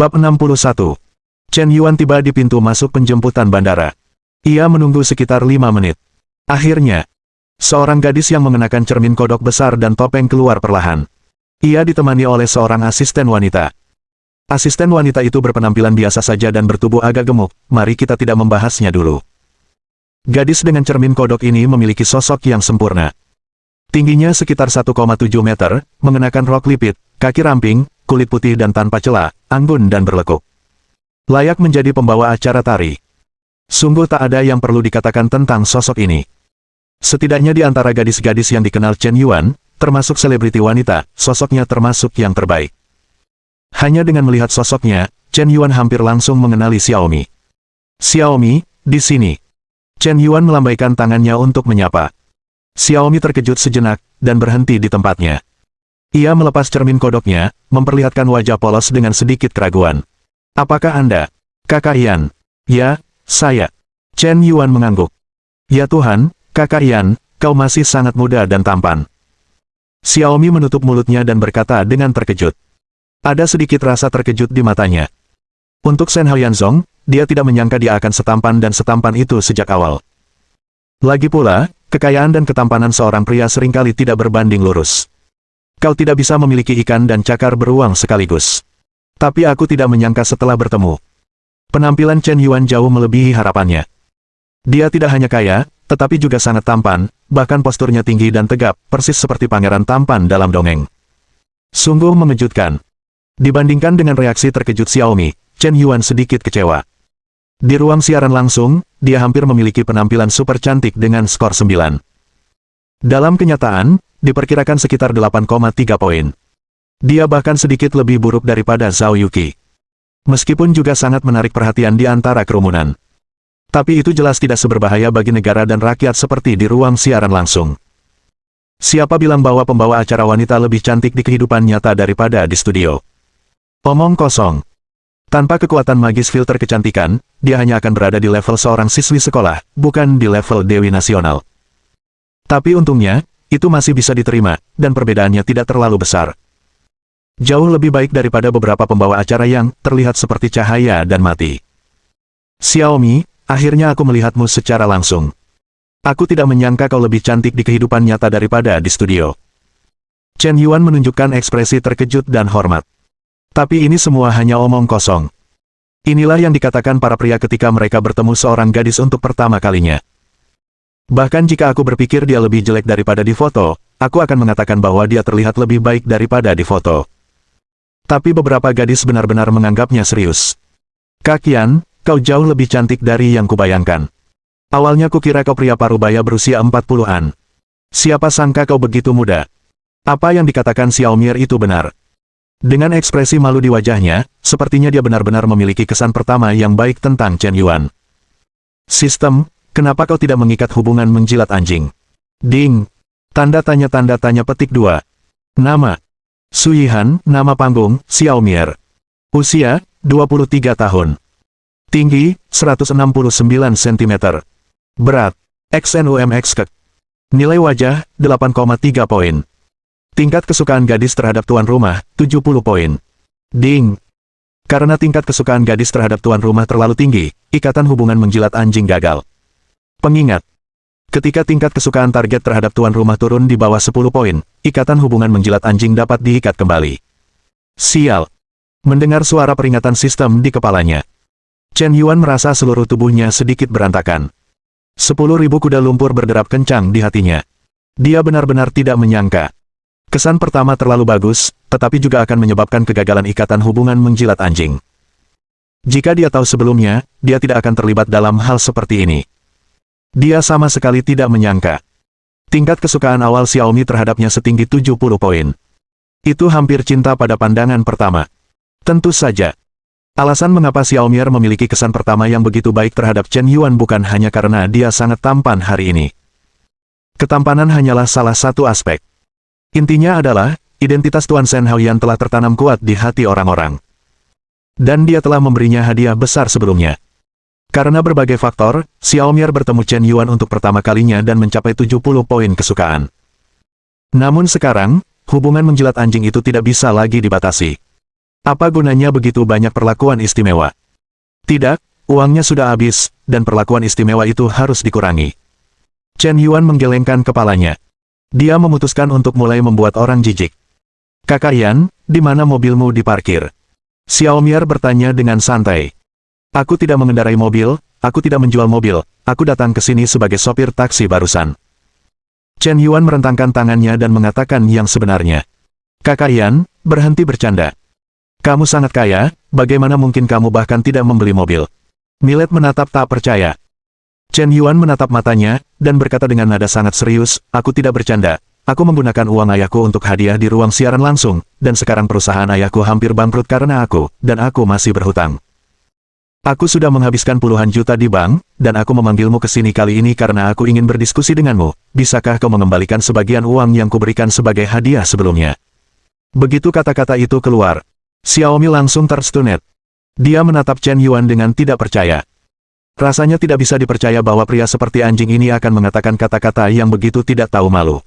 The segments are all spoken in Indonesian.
Bab 61. Chen Yuan tiba di pintu masuk penjemputan bandara. Ia menunggu sekitar 5 menit. Akhirnya, seorang gadis yang mengenakan cermin kodok besar dan topeng keluar perlahan. Ia ditemani oleh seorang asisten wanita. Asisten wanita itu berpenampilan biasa saja dan bertubuh agak gemuk. Mari kita tidak membahasnya dulu. Gadis dengan cermin kodok ini memiliki sosok yang sempurna. Tingginya sekitar 1,7 meter, mengenakan rok lipit, kaki ramping, kulit putih dan tanpa celah, anggun dan berlekuk. Layak menjadi pembawa acara tari. Sungguh tak ada yang perlu dikatakan tentang sosok ini. Setidaknya di antara gadis-gadis yang dikenal Chen Yuan, termasuk selebriti wanita, sosoknya termasuk yang terbaik. Hanya dengan melihat sosoknya, Chen Yuan hampir langsung mengenali Xiaomi. Xiaomi, di sini. Chen Yuan melambaikan tangannya untuk menyapa. Xiaomi terkejut sejenak, dan berhenti di tempatnya. Ia melepas cermin kodoknya, memperlihatkan wajah polos dengan sedikit keraguan. Apakah Anda? Kakak Yan? Ya, saya. Chen Yuan mengangguk. Ya Tuhan, Kakak Yan, kau masih sangat muda dan tampan. Xiaomi menutup mulutnya dan berkata dengan terkejut. Ada sedikit rasa terkejut di matanya. Untuk Shen Haoyanzong, dia tidak menyangka dia akan setampan dan setampan itu sejak awal. Lagi pula, kekayaan dan ketampanan seorang pria seringkali tidak berbanding lurus. Kau tidak bisa memiliki ikan dan cakar beruang sekaligus. Tapi aku tidak menyangka setelah bertemu. Penampilan Chen Yuan jauh melebihi harapannya. Dia tidak hanya kaya, tetapi juga sangat tampan, bahkan posturnya tinggi dan tegap, persis seperti pangeran tampan dalam dongeng. Sungguh mengejutkan. Dibandingkan dengan reaksi terkejut Xiaomi, Chen Yuan sedikit kecewa. Di ruang siaran langsung, dia hampir memiliki penampilan super cantik dengan skor 9. Dalam kenyataan, diperkirakan sekitar 8,3 poin. Dia bahkan sedikit lebih buruk daripada Zhao Yuqi. Meskipun juga sangat menarik perhatian di antara kerumunan. Tapi itu jelas tidak seberbahaya bagi negara dan rakyat seperti di ruang siaran langsung. Siapa bilang bahwa pembawa acara wanita lebih cantik di kehidupan nyata daripada di studio? Omong kosong. Tanpa kekuatan magis filter kecantikan, dia hanya akan berada di level seorang siswi sekolah, bukan di level dewi nasional. Tapi untungnya, itu masih bisa diterima, dan perbedaannya tidak terlalu besar. Jauh lebih baik daripada beberapa pembawa acara yang terlihat seperti cahaya dan mati. Xiaomi, akhirnya aku melihatmu secara langsung. Aku tidak menyangka kau lebih cantik di kehidupan nyata daripada di studio. Chen Yuan menunjukkan ekspresi terkejut dan hormat. Tapi ini semua hanya omong kosong. Inilah yang dikatakan para pria ketika mereka bertemu seorang gadis untuk pertama kalinya. Bahkan jika aku berpikir dia lebih jelek daripada di foto, aku akan mengatakan bahwa dia terlihat lebih baik daripada di foto. Tapi beberapa gadis benar-benar menganggapnya serius. Kak Yan, kau jauh lebih cantik dari yang kubayangkan. Awalnya kukira kau pria parubaya berusia 40-an. Siapa sangka kau begitu muda. Apa yang dikatakan Xiaomi itu benar. Dengan ekspresi malu di wajahnya, sepertinya dia benar-benar memiliki kesan pertama yang baik tentang Chen Yuan. Sistem, kenapa kau tidak mengikat hubungan menjilat anjing? Ding. Tanda tanya petik 2. Nama. Su Yihan, nama panggung, Xiaomi. Usia, 23 tahun. Tinggi, 169 cm. Berat, XNUMX. Nilai wajah, 8,3 poin. Tingkat kesukaan gadis terhadap tuan rumah, 70 poin. Ding. Karena tingkat kesukaan gadis terhadap tuan rumah terlalu tinggi, ikatan hubungan menjilat anjing gagal. Pengingat. Ketika tingkat kesukaan target terhadap tuan rumah turun di bawah 10 poin, ikatan hubungan menjilat anjing dapat diikat kembali. Sial. Mendengar suara peringatan sistem di kepalanya. Chen Yuan merasa seluruh tubuhnya sedikit berantakan. 10.000 kuda lumpur berderap kencang di hatinya. Dia benar-benar tidak menyangka. Kesan pertama terlalu bagus, tetapi juga akan menyebabkan kegagalan ikatan hubungan menjilat anjing. Jika dia tahu sebelumnya, dia tidak akan terlibat dalam hal seperti ini. Dia sama sekali tidak menyangka. Tingkat kesukaan awal Xiaomi terhadapnya setinggi 70 poin. Itu hampir cinta pada pandangan pertama. Tentu saja. Alasan mengapa Xiaomi memiliki kesan pertama yang begitu baik terhadap Chen Yuan bukan hanya karena dia sangat tampan hari ini. Ketampanan hanyalah salah satu aspek. Intinya adalah, identitas Tuan Shen Haoyan telah tertanam kuat di hati orang-orang. Dan dia telah memberinya hadiah besar sebelumnya. Karena berbagai faktor, Xiaomi bertemu Chen Yuan untuk pertama kalinya dan mencapai 70 poin kesukaan. Namun sekarang, hubungan menjilat anjing itu tidak bisa lagi dibatasi. Apa gunanya begitu banyak perlakuan istimewa? Tidak, uangnya sudah habis, dan perlakuan istimewa itu harus dikurangi. Chen Yuan menggelengkan kepalanya. Dia memutuskan untuk mulai membuat orang jijik. Kakak Yan, di mana mobilmu diparkir? Xiao Mier bertanya dengan santai. Aku tidak mengendarai mobil, aku tidak menjual mobil, aku datang ke sini sebagai sopir taksi barusan. Chen Yuan merentangkan tangannya dan mengatakan yang sebenarnya. Kakak Yan, berhenti bercanda. Kamu sangat kaya, bagaimana mungkin kamu bahkan tidak membeli mobil? Millet menatap tak percaya. Chen Yuan menatap matanya, dan berkata dengan nada sangat serius, aku tidak bercanda. Aku menggunakan uang ayahku untuk hadiah di ruang siaran langsung, dan sekarang perusahaan ayahku hampir bangkrut karena aku, dan aku masih berhutang. Aku sudah menghabiskan puluhan juta di bank, dan aku memanggilmu ke sini kali ini karena aku ingin berdiskusi denganmu. Bisakah kau mengembalikan sebagian uang yang kuberikan sebagai hadiah sebelumnya? Begitu kata-kata itu keluar, Xiaomi langsung terstunet. Dia menatap Chen Yuan dengan tidak percaya. Rasanya tidak bisa dipercaya bahwa pria seperti anjing ini akan mengatakan kata-kata yang begitu tidak tahu malu.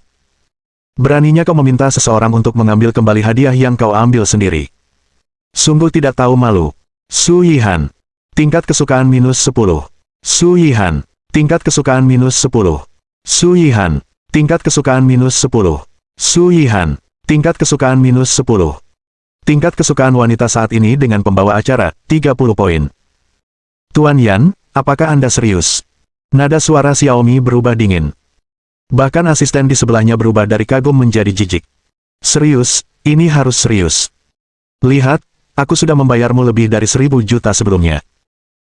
Beraninya kau meminta seseorang untuk mengambil kembali hadiah yang kau ambil sendiri. Sungguh tidak tahu malu. Su Yihan. Tingkat kesukaan minus 10. Su Yihan. Tingkat kesukaan minus 10. Su Yihan. Tingkat kesukaan minus 10. Su Yihan. Tingkat kesukaan minus 10. Tingkat kesukaan wanita saat ini dengan pembawa acara, 30 poin. Tuan Yan, apakah Anda serius? Nada suara Xiaomi berubah dingin. Bahkan asisten di sebelahnya berubah dari kagum menjadi jijik. Serius, ini harus serius. Lihat, aku sudah membayarmu lebih dari 1.000 juta sebelumnya.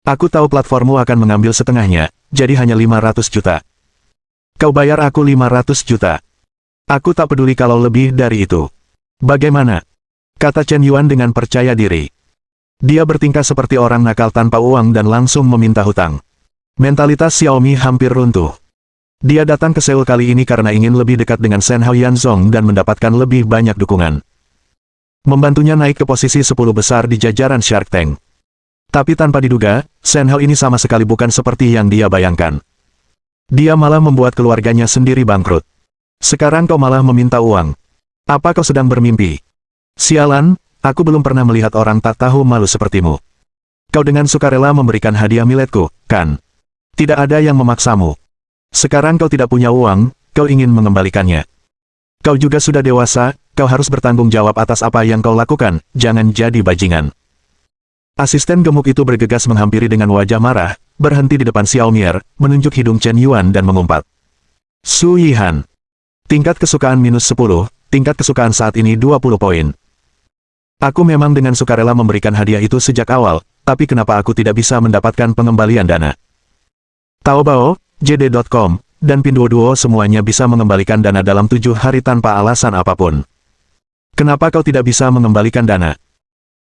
Aku tahu platformmu akan mengambil setengahnya, jadi hanya 500 juta. Kau bayar aku 500 juta. Aku tak peduli kalau lebih dari itu. Bagaimana? Kata Chen Yuan dengan percaya diri. Dia bertingkah seperti orang nakal tanpa uang dan langsung meminta hutang. Mentalitas Xiaomi hampir runtuh. Dia datang ke Seoul kali ini karena ingin lebih dekat dengan Shen Haoyanzong dan mendapatkan lebih banyak dukungan. Membantunya naik ke posisi 10 besar di jajaran Shark Tank. Tapi tanpa diduga, Shen Hao ini sama sekali bukan seperti yang dia bayangkan. Dia malah membuat keluarganya sendiri bangkrut. Sekarang kau malah meminta uang. Apa kau sedang bermimpi? Sialan, aku belum pernah melihat orang tak tahu malu sepertimu. Kau dengan sukarela memberikan hadiah miletku, kan? Tidak ada yang memaksamu. Sekarang kau tidak punya uang, kau ingin mengembalikannya. Kau juga sudah dewasa, kau harus bertanggung jawab atas apa yang kau lakukan, jangan jadi bajingan. Asisten gemuk itu bergegas menghampiri dengan wajah marah, berhenti di depan Xiao Mier, menunjuk hidung Chen Yuan dan mengumpat. Su Yihan. Tingkat kesukaan minus 10, tingkat kesukaan saat ini 20 poin. Aku memang dengan sukarela memberikan hadiah itu sejak awal, tapi kenapa aku tidak bisa mendapatkan pengembalian dana? Taobao, JD.com, dan Pinduoduo semuanya bisa mengembalikan dana dalam 7 hari tanpa alasan apapun. Kenapa kau tidak bisa mengembalikan dana?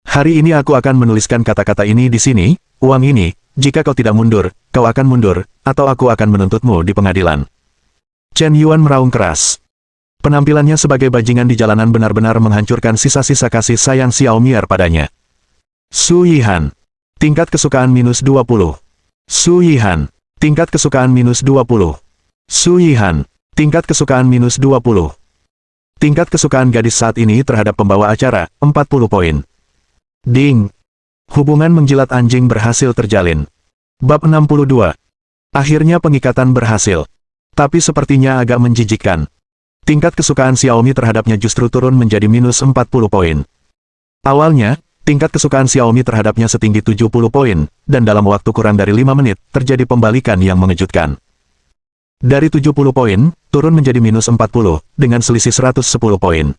Hari ini aku akan menuliskan kata-kata ini di sini, uang ini, jika kau tidak mundur, kau akan mundur, atau aku akan menuntutmu di pengadilan. Chen Yuan meraung keras. Penampilannya sebagai bajingan di jalanan benar-benar menghancurkan sisa-sisa kasih sayang Xiao Mier padanya. Su Yihan. Tingkat kesukaan minus 20. Su Yihan. Tingkat kesukaan minus 20. Su Yihan. Tingkat kesukaan minus 20. Tingkat kesukaan gadis saat ini terhadap pembawa acara, 40 poin. Ding. Hubungan menjilat anjing berhasil terjalin. Bab 62. Akhirnya pengikatan berhasil. Tapi sepertinya agak menjijikkan. Tingkat kesukaan Xiaomi terhadapnya justru turun menjadi minus 40 poin. Awalnya, tingkat kesukaan Xiaomi terhadapnya setinggi 70 poin, dan dalam waktu kurang dari 5 menit, terjadi pembalikan yang mengejutkan. Dari 70 poin, turun menjadi minus 40, dengan selisih 110 poin.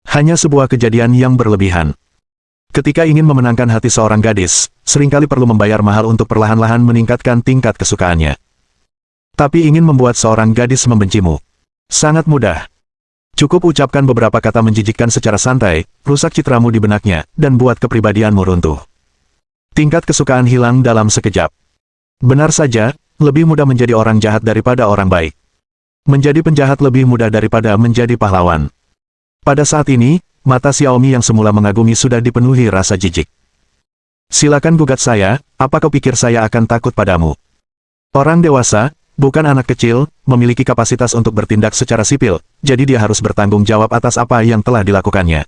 Hanya sebuah kejadian yang berlebihan. Ketika ingin memenangkan hati seorang gadis, seringkali perlu membayar mahal untuk perlahan-lahan meningkatkan tingkat kesukaannya. Tapi ingin membuat seorang gadis membencimu. Sangat mudah. Cukup ucapkan beberapa kata menjijikkan secara santai, rusak citramu di benaknya, dan buat kepribadianmu runtuh. Tingkat kesukaan hilang dalam sekejap. Benar saja, lebih mudah menjadi orang jahat daripada orang baik. Menjadi penjahat lebih mudah daripada menjadi pahlawan. Pada saat ini, mata Xiaomi yang semula mengagumi sudah dipenuhi rasa jijik. Silakan gugat saya, apa kau pikir saya akan takut padamu? Orang dewasa, bukan anak kecil, memiliki kapasitas untuk bertindak secara sipil, jadi dia harus bertanggung jawab atas apa yang telah dilakukannya.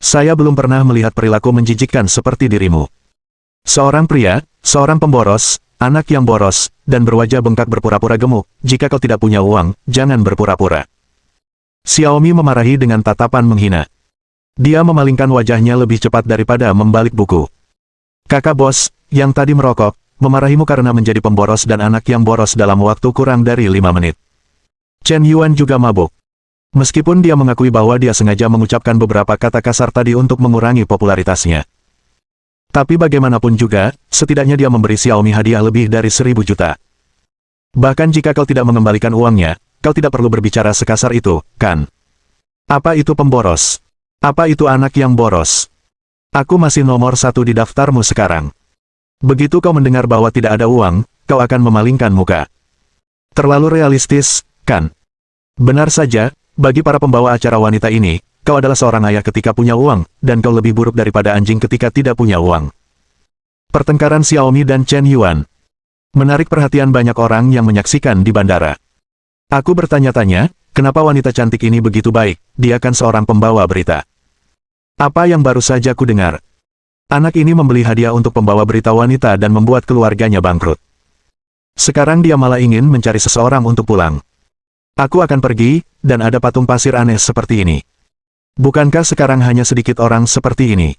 Saya belum pernah melihat perilaku menjijikkan seperti dirimu. Seorang pria, seorang pemboros, anak yang boros, dan berwajah bengkak berpura-pura gemuk. Jika kau tidak punya uang, jangan berpura-pura. Xiaomi memarahi dengan tatapan menghina. Dia memalingkan wajahnya lebih cepat daripada membalik buku. Kakak bos, yang tadi merokok, memarahimu karena menjadi pemboros dan anak yang boros dalam waktu kurang dari 5 menit. Chen Yuan juga mabuk. Meskipun dia mengakui bahwa dia sengaja mengucapkan beberapa kata kasar tadi untuk mengurangi popularitasnya. Tapi bagaimanapun juga, setidaknya dia memberi Xiaomi hadiah lebih dari 1.000 juta. Bahkan jika kau tidak mengembalikan uangnya, kau tidak perlu berbicara sekasar itu, kan? Apa itu pemboros? Apa itu anak yang boros? Aku masih nomor 1 di daftarmu sekarang. Begitu kau mendengar bahwa tidak ada uang, kau akan memalingkan muka. Terlalu realistis, kan? Benar saja. Bagi para pembawa acara wanita ini, kau adalah seorang ayah ketika punya uang, dan kau lebih buruk daripada anjing ketika tidak punya uang. Pertengkaran Xiaomi dan Chen Yuan menarik perhatian banyak orang yang menyaksikan di bandara. Aku bertanya-tanya, kenapa wanita cantik ini begitu baik, dia kan seorang pembawa berita. Apa yang baru saja ku dengar? Anak ini membeli hadiah untuk pembawa berita wanita dan membuat keluarganya bangkrut. Sekarang dia malah ingin mencari seseorang untuk pulang. Aku akan pergi, dan ada patung pasir aneh seperti ini. Bukankah sekarang hanya sedikit orang seperti ini?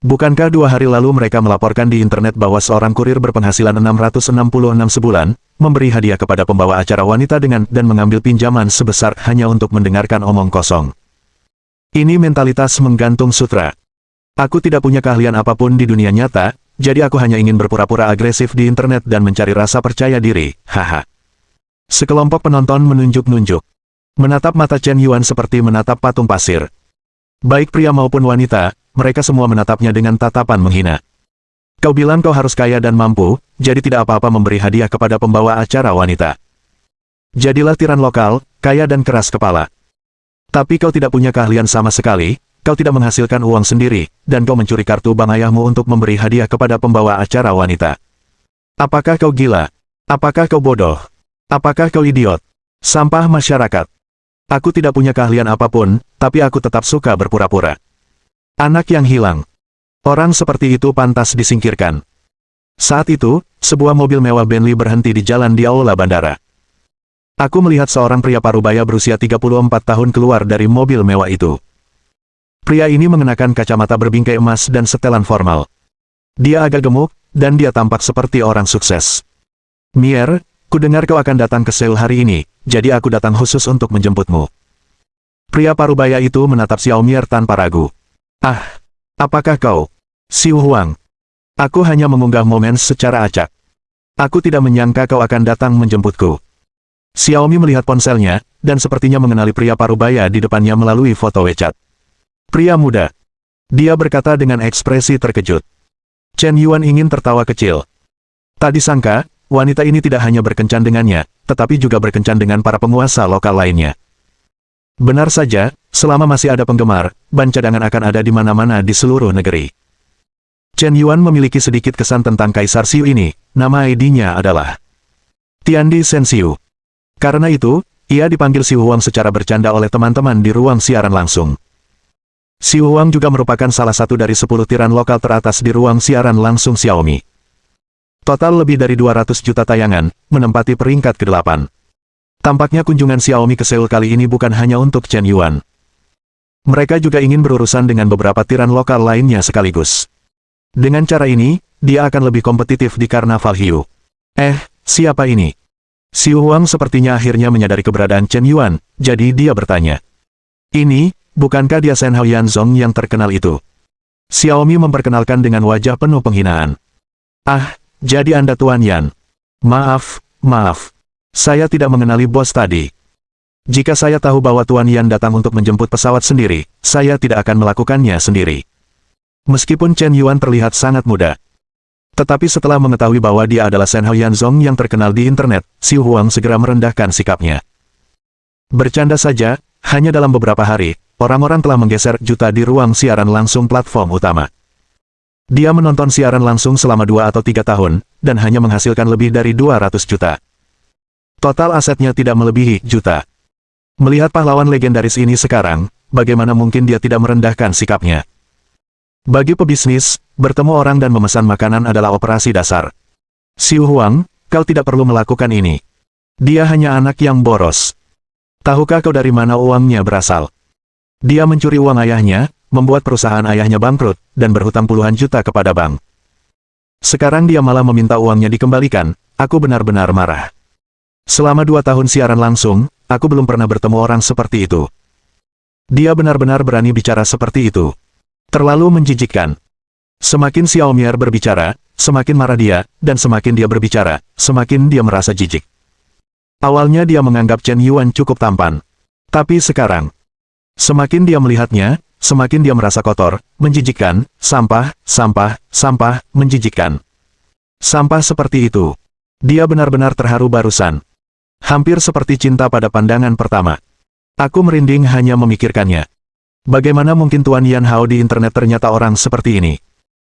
Bukankah 2 hari lalu mereka melaporkan di internet bahwa seorang kurir berpenghasilan 666 sebulan, memberi hadiah kepada pembawa acara wanita dan mengambil pinjaman sebesar hanya untuk mendengarkan omong kosong. Ini mentalitas menggantung sutra. Aku tidak punya keahlian apapun di dunia nyata, jadi aku hanya ingin berpura-pura agresif di internet dan mencari rasa percaya diri, haha. Sekelompok penonton menunjuk-nunjuk. Menatap mata Chen Yuan seperti menatap patung pasir. Baik pria maupun wanita, mereka semua menatapnya dengan tatapan menghina. Kau bilang kau harus kaya dan mampu, jadi tidak apa-apa memberi hadiah kepada pembawa acara wanita. Jadilah tiran lokal, kaya dan keras kepala. Tapi kau tidak punya keahlian sama sekali, kau tidak menghasilkan uang sendiri, dan kau mencuri kartu bank ayahmu untuk memberi hadiah kepada pembawa acara wanita. Apakah kau gila? Apakah kau bodoh? Apakah kau idiot? Sampah masyarakat. Aku tidak punya keahlian apapun, tapi aku tetap suka berpura-pura. Anak yang hilang. Orang seperti itu pantas disingkirkan. Saat itu, sebuah mobil mewah Bentley berhenti di jalan di aula bandara. Aku melihat seorang pria parubaya berusia 34 tahun keluar dari mobil mewah itu. Pria ini mengenakan kacamata berbingkai emas dan setelan formal. Dia agak gemuk, dan dia tampak seperti orang sukses. Mier, ku dengar kau akan datang ke Seoul hari ini, jadi aku datang khusus untuk menjemputmu. Pria parubaya itu menatap Xiao Mier tanpa ragu. Ah, apakah kau? Xiu Huang. Aku hanya mengunggah momen secara acak. Aku tidak menyangka kau akan datang menjemputku. Xiaomi melihat ponselnya, dan sepertinya mengenali pria parubaya di depannya melalui foto WeChat. Pria muda. Dia berkata dengan ekspresi terkejut. Chen Yuan ingin tertawa kecil. Tak disangka, wanita ini tidak hanya berkencan dengannya, tetapi juga berkencan dengan para penguasa lokal lainnya. Benar saja, selama masih ada penggemar, ban cadangan akan ada di mana-mana di seluruh negeri. Chen Yuan memiliki sedikit kesan tentang Kaisar Xiu ini, nama ID-nya adalah Tiandi Shen Xiu. Karena itu, ia dipanggil Xiu Huang secara bercanda oleh teman-teman di ruang siaran langsung. Xiu Huang juga merupakan salah satu dari 10 tiran lokal teratas di ruang siaran langsung Xiaomi. Total lebih dari 200 juta tayangan, menempati peringkat ke-8. Tampaknya kunjungan Xiaomi ke Seoul kali ini bukan hanya untuk Chen Yuan. Mereka juga ingin berurusan dengan beberapa tiran lokal lainnya sekaligus. Dengan cara ini, dia akan lebih kompetitif di Karnaval Hiu. Siapa ini? Xiu Huang sepertinya akhirnya menyadari keberadaan Chen Yuan, jadi dia bertanya. Ini, bukankah dia Shen Haoyanzong yang terkenal itu? Xiaomi memperkenalkan dengan wajah penuh penghinaan. Ah, jadi Anda Tuan Yan. Maaf. Saya tidak mengenali bos tadi. Jika saya tahu bahwa Tuan Yan datang untuk menjemput pesawat sendiri, saya tidak akan melakukannya sendiri. Meskipun Chen Yuan terlihat sangat muda. Tetapi setelah mengetahui bahwa dia adalah Shen Haoyanzong yang terkenal di internet, Xiu Huang segera merendahkan sikapnya. Bercanda saja, hanya dalam beberapa hari, orang-orang telah menggeser juta di ruang siaran langsung platform utama. Dia menonton siaran langsung selama 2 atau 3 tahun, dan hanya menghasilkan lebih dari 200 juta. Total asetnya tidak melebihi juta. Melihat pahlawan legendaris ini sekarang, bagaimana mungkin dia tidak merendahkan sikapnya. Bagi pebisnis, bertemu orang dan memesan makanan adalah operasi dasar. Xiu Huang, kau tidak perlu melakukan ini. Dia hanya anak yang boros. Tahukah kau dari mana uangnya berasal? Dia mencuri uang ayahnya, membuat perusahaan ayahnya bangkrut, dan berhutang puluhan juta kepada bank. Sekarang dia malah meminta uangnya dikembalikan, aku benar-benar marah. Selama 2 tahun siaran langsung, aku belum pernah bertemu orang seperti itu. Dia benar-benar berani bicara seperti itu. Terlalu menjijikkan. Semakin Xiao Mier berbicara, semakin marah dia, dan semakin dia berbicara, semakin dia merasa jijik. Awalnya dia menganggap Chen Yuan cukup tampan. Tapi sekarang, semakin dia melihatnya, semakin dia merasa kotor, menjijikkan, sampah, menjijikkan. Sampah seperti itu. Dia benar-benar terharu barusan. Hampir seperti cinta pada pandangan pertama. Aku merinding hanya memikirkannya. Bagaimana mungkin Tuan Yan Hao di internet ternyata orang seperti ini?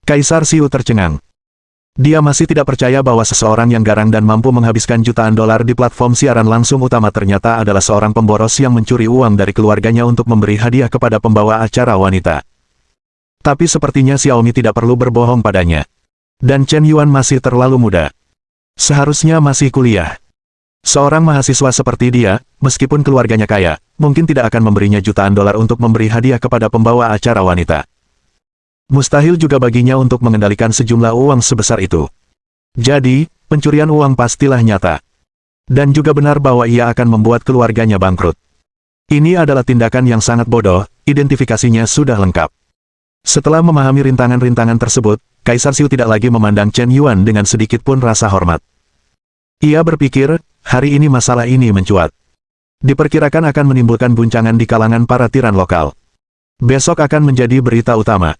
Kaisar Xiu tercengang. Dia masih tidak percaya bahwa seseorang yang garang dan mampu menghabiskan jutaan dolar di platform siaran langsung utama ternyata adalah seorang pemboros yang mencuri uang dari keluarganya untuk memberi hadiah kepada pembawa acara wanita. Tapi sepertinya Xiaomi tidak perlu berbohong padanya. Dan Chen Yuan masih terlalu muda. Seharusnya masih kuliah. Seorang mahasiswa seperti dia, meskipun keluarganya kaya, mungkin tidak akan memberinya jutaan dolar untuk memberi hadiah kepada pembawa acara wanita. Mustahil juga baginya untuk mengendalikan sejumlah uang sebesar itu. Jadi, pencurian uang pastilah nyata. Dan juga benar bahwa ia akan membuat keluarganya bangkrut. Ini adalah tindakan yang sangat bodoh, identifikasinya sudah lengkap. Setelah memahami rintangan-rintangan tersebut, Kaisar Xiu tidak lagi memandang Chen Yuan dengan sedikit pun rasa hormat. Ia berpikir, hari ini masalah ini mencuat. Diperkirakan akan menimbulkan guncangan di kalangan para tiran lokal. Besok akan menjadi berita utama.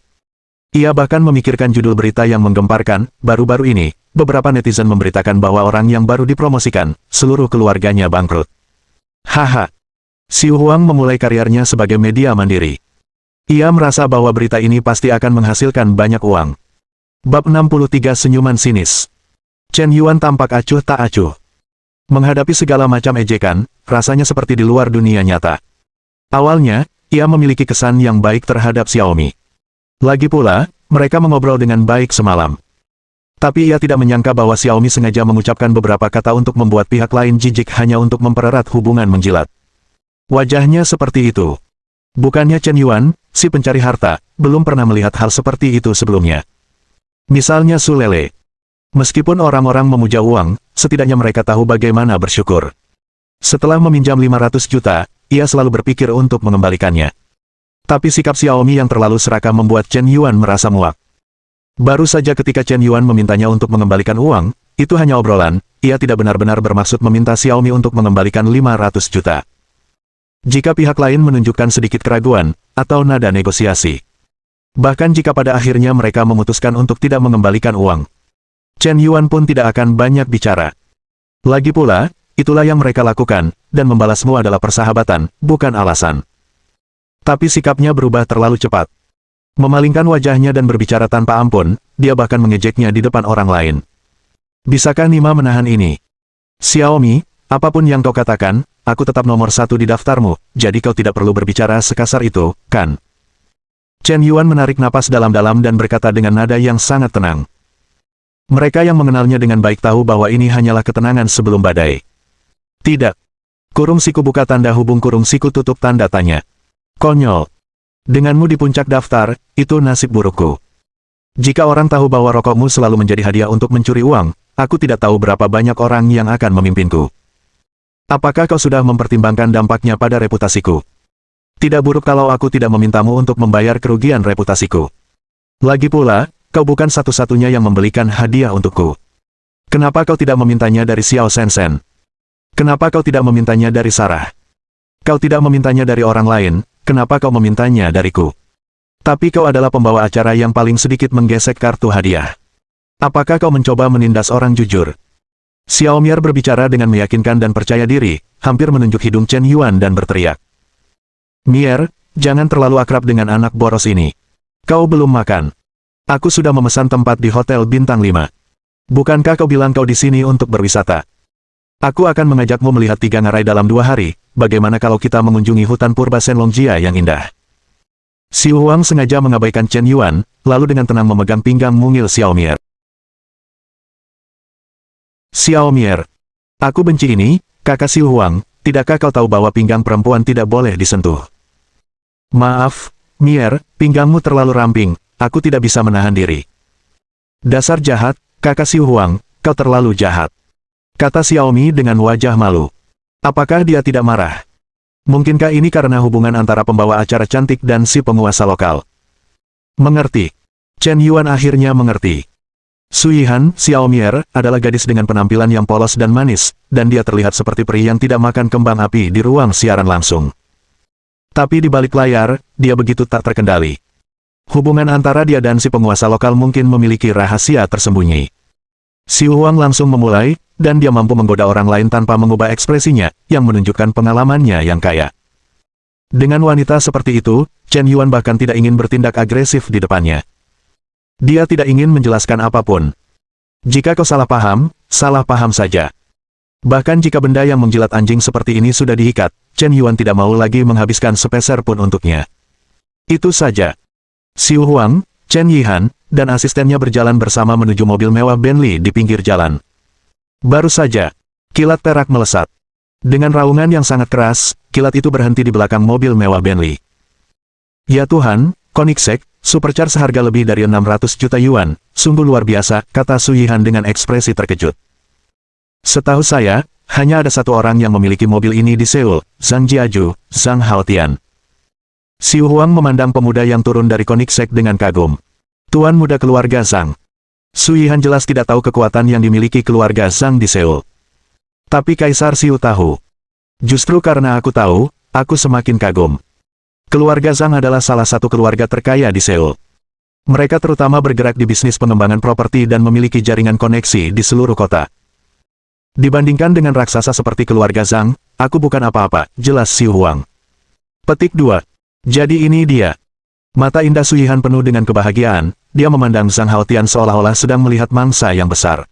Ia bahkan memikirkan judul berita yang menggemparkan. Baru-baru ini, beberapa netizen memberitakan bahwa orang yang baru dipromosikan, seluruh keluarganya bangkrut. Haha. Xiu Huang memulai karirnya sebagai media mandiri. Ia merasa bahwa berita ini pasti akan menghasilkan banyak uang. Bab 63 Senyuman Sinis. Chen Yuan tampak acuh tak acuh. Menghadapi segala macam ejekan, rasanya seperti di luar dunia nyata. Awalnya, ia memiliki kesan yang baik terhadap Xiaomi. Lagi pula, mereka mengobrol dengan baik semalam. Tapi ia tidak menyangka bahwa Xiaomi sengaja mengucapkan beberapa kata untuk membuat pihak lain jijik hanya untuk mempererat hubungan menjilat. Wajahnya seperti itu. Bukannya Chen Yuan, si pencari harta, belum pernah melihat hal seperti itu sebelumnya. Misalnya Su Lele. Meskipun orang-orang memuja uang, setidaknya mereka tahu bagaimana bersyukur. Setelah meminjam 500 juta, ia selalu berpikir untuk mengembalikannya. Tapi sikap Xiaomi yang terlalu serakah membuat Chen Yuan merasa muak. Baru saja ketika Chen Yuan memintanya untuk mengembalikan uang, itu hanya obrolan, ia tidak benar-benar bermaksud meminta Xiaomi untuk mengembalikan 500 juta. Jika pihak lain menunjukkan sedikit keraguan, atau nada negosiasi. Bahkan jika pada akhirnya mereka memutuskan untuk tidak mengembalikan uang, Chen Yuan pun tidak akan banyak bicara. Lagi pula, itulah yang mereka lakukan, dan membalasmu adalah persahabatan, bukan alasan. Tapi sikapnya berubah terlalu cepat. Memalingkan wajahnya dan berbicara tanpa ampun, dia bahkan mengejeknya di depan orang lain. Bisakah Nima menahan ini? Xiaomi, apapun yang kau katakan, aku tetap nomor 1 di daftarmu, jadi kau tidak perlu berbicara sekasar itu, kan? Chen Yuan menarik napas dalam-dalam dan berkata dengan nada yang sangat tenang. Mereka yang mengenalnya dengan baik tahu bahwa ini hanyalah ketenangan sebelum badai. Tidak. Kurung siku buka tanda hubung kurung siku tutup tanda tanya. Konyol. Denganmu di puncak daftar, itu nasib burukku. Jika orang tahu bahwa rokokmu selalu menjadi hadiah untuk mencuri uang, aku tidak tahu berapa banyak orang yang akan memimpinku. Apakah kau sudah mempertimbangkan dampaknya pada reputasiku? Tidak buruk kalau aku tidak memintamu untuk membayar kerugian reputasiku. Lagi pula, kau bukan satu-satunya yang membelikan hadiah untukku. Kenapa kau tidak memintanya dari Xiao Shenzhen? Kenapa kau tidak memintanya dari Sarah? Kau tidak memintanya dari orang lain, kenapa kau memintanya dariku? Tapi kau adalah pembawa acara yang paling sedikit menggesek kartu hadiah. Apakah kau mencoba menindas orang jujur? Xiao Mier berbicara dengan meyakinkan dan percaya diri, hampir menunjuk hidung Chen Yuan dan berteriak. Mier, jangan terlalu akrab dengan anak boros ini. Kau belum makan. Aku sudah memesan tempat di Hotel Bintang 5. Bukankah kau bilang kau di sini untuk berwisata? Aku akan mengajakmu melihat 3 ngarai dalam 2 hari, bagaimana kalau kita mengunjungi hutan purba Shenlongjia yang indah? Xu Huang sengaja mengabaikan Chen Yuan, lalu dengan tenang memegang pinggang mungil Xiaomier. Xiaomier, aku benci ini, kakak Xu Huang, tidakkah kau tahu bahwa pinggang perempuan tidak boleh disentuh? Maaf, Mier, pinggangmu terlalu ramping, aku tidak bisa menahan diri. Dasar jahat, kakak Xu Huang, kau terlalu jahat. Kata Xiaomi dengan wajah malu. Apakah dia tidak marah? Mungkinkah ini karena hubungan antara pembawa acara cantik dan si penguasa lokal? Mengerti. Chen Yuan akhirnya mengerti. Su Yihan, Xiaomier, adalah gadis dengan penampilan yang polos dan manis, dan dia terlihat seperti peri yang tidak makan kembang api di ruang siaran langsung. Tapi di balik layar, dia begitu tak terkendali. Hubungan antara dia dan si penguasa lokal mungkin memiliki rahasia tersembunyi. Xu Huang langsung memulai, dan dia mampu menggoda orang lain tanpa mengubah ekspresinya, yang menunjukkan pengalamannya yang kaya. Dengan wanita seperti itu, Chen Yuan bahkan tidak ingin bertindak agresif di depannya. Dia tidak ingin menjelaskan apapun. Jika kau salah paham saja. Bahkan jika benda yang menjilat anjing seperti ini sudah diikat, Chen Yuan tidak mau lagi menghabiskan sepeser pun untuknya. Itu saja. Xu Huang, Chen Yihan, dan asistennya berjalan bersama menuju mobil mewah Bentley di pinggir jalan. Baru saja, kilat perak melesat. Dengan raungan yang sangat keras, kilat itu berhenti di belakang mobil mewah Bentley. Ya Tuhan, Koenigsegg, supercar seharga lebih dari 600 juta yuan, sungguh luar biasa, kata Su Yihan dengan ekspresi terkejut. Setahu saya, hanya ada satu orang yang memiliki mobil ini di Seoul, Zhang Jiaju, Zhang Haotian. Xu Huang memandang pemuda yang turun dari Koenigsegg dengan kagum. Tuan muda keluarga Zhang. Su Yihan jelas tidak tahu kekuatan yang dimiliki keluarga Zhang di Seoul. Tapi Kaisar Xiu tahu. Justru karena aku tahu, aku semakin kagum. Keluarga Zhang adalah salah satu keluarga terkaya di Seoul. Mereka terutama bergerak di bisnis pengembangan properti dan memiliki jaringan koneksi di seluruh kota. Dibandingkan dengan raksasa seperti keluarga Zhang, aku bukan apa-apa, jelas Xu Huang. Petik 2. Jadi ini dia. Mata indah Su Yihan penuh dengan kebahagiaan, dia memandang Zhang Haotian seolah-olah sedang melihat mangsa yang besar.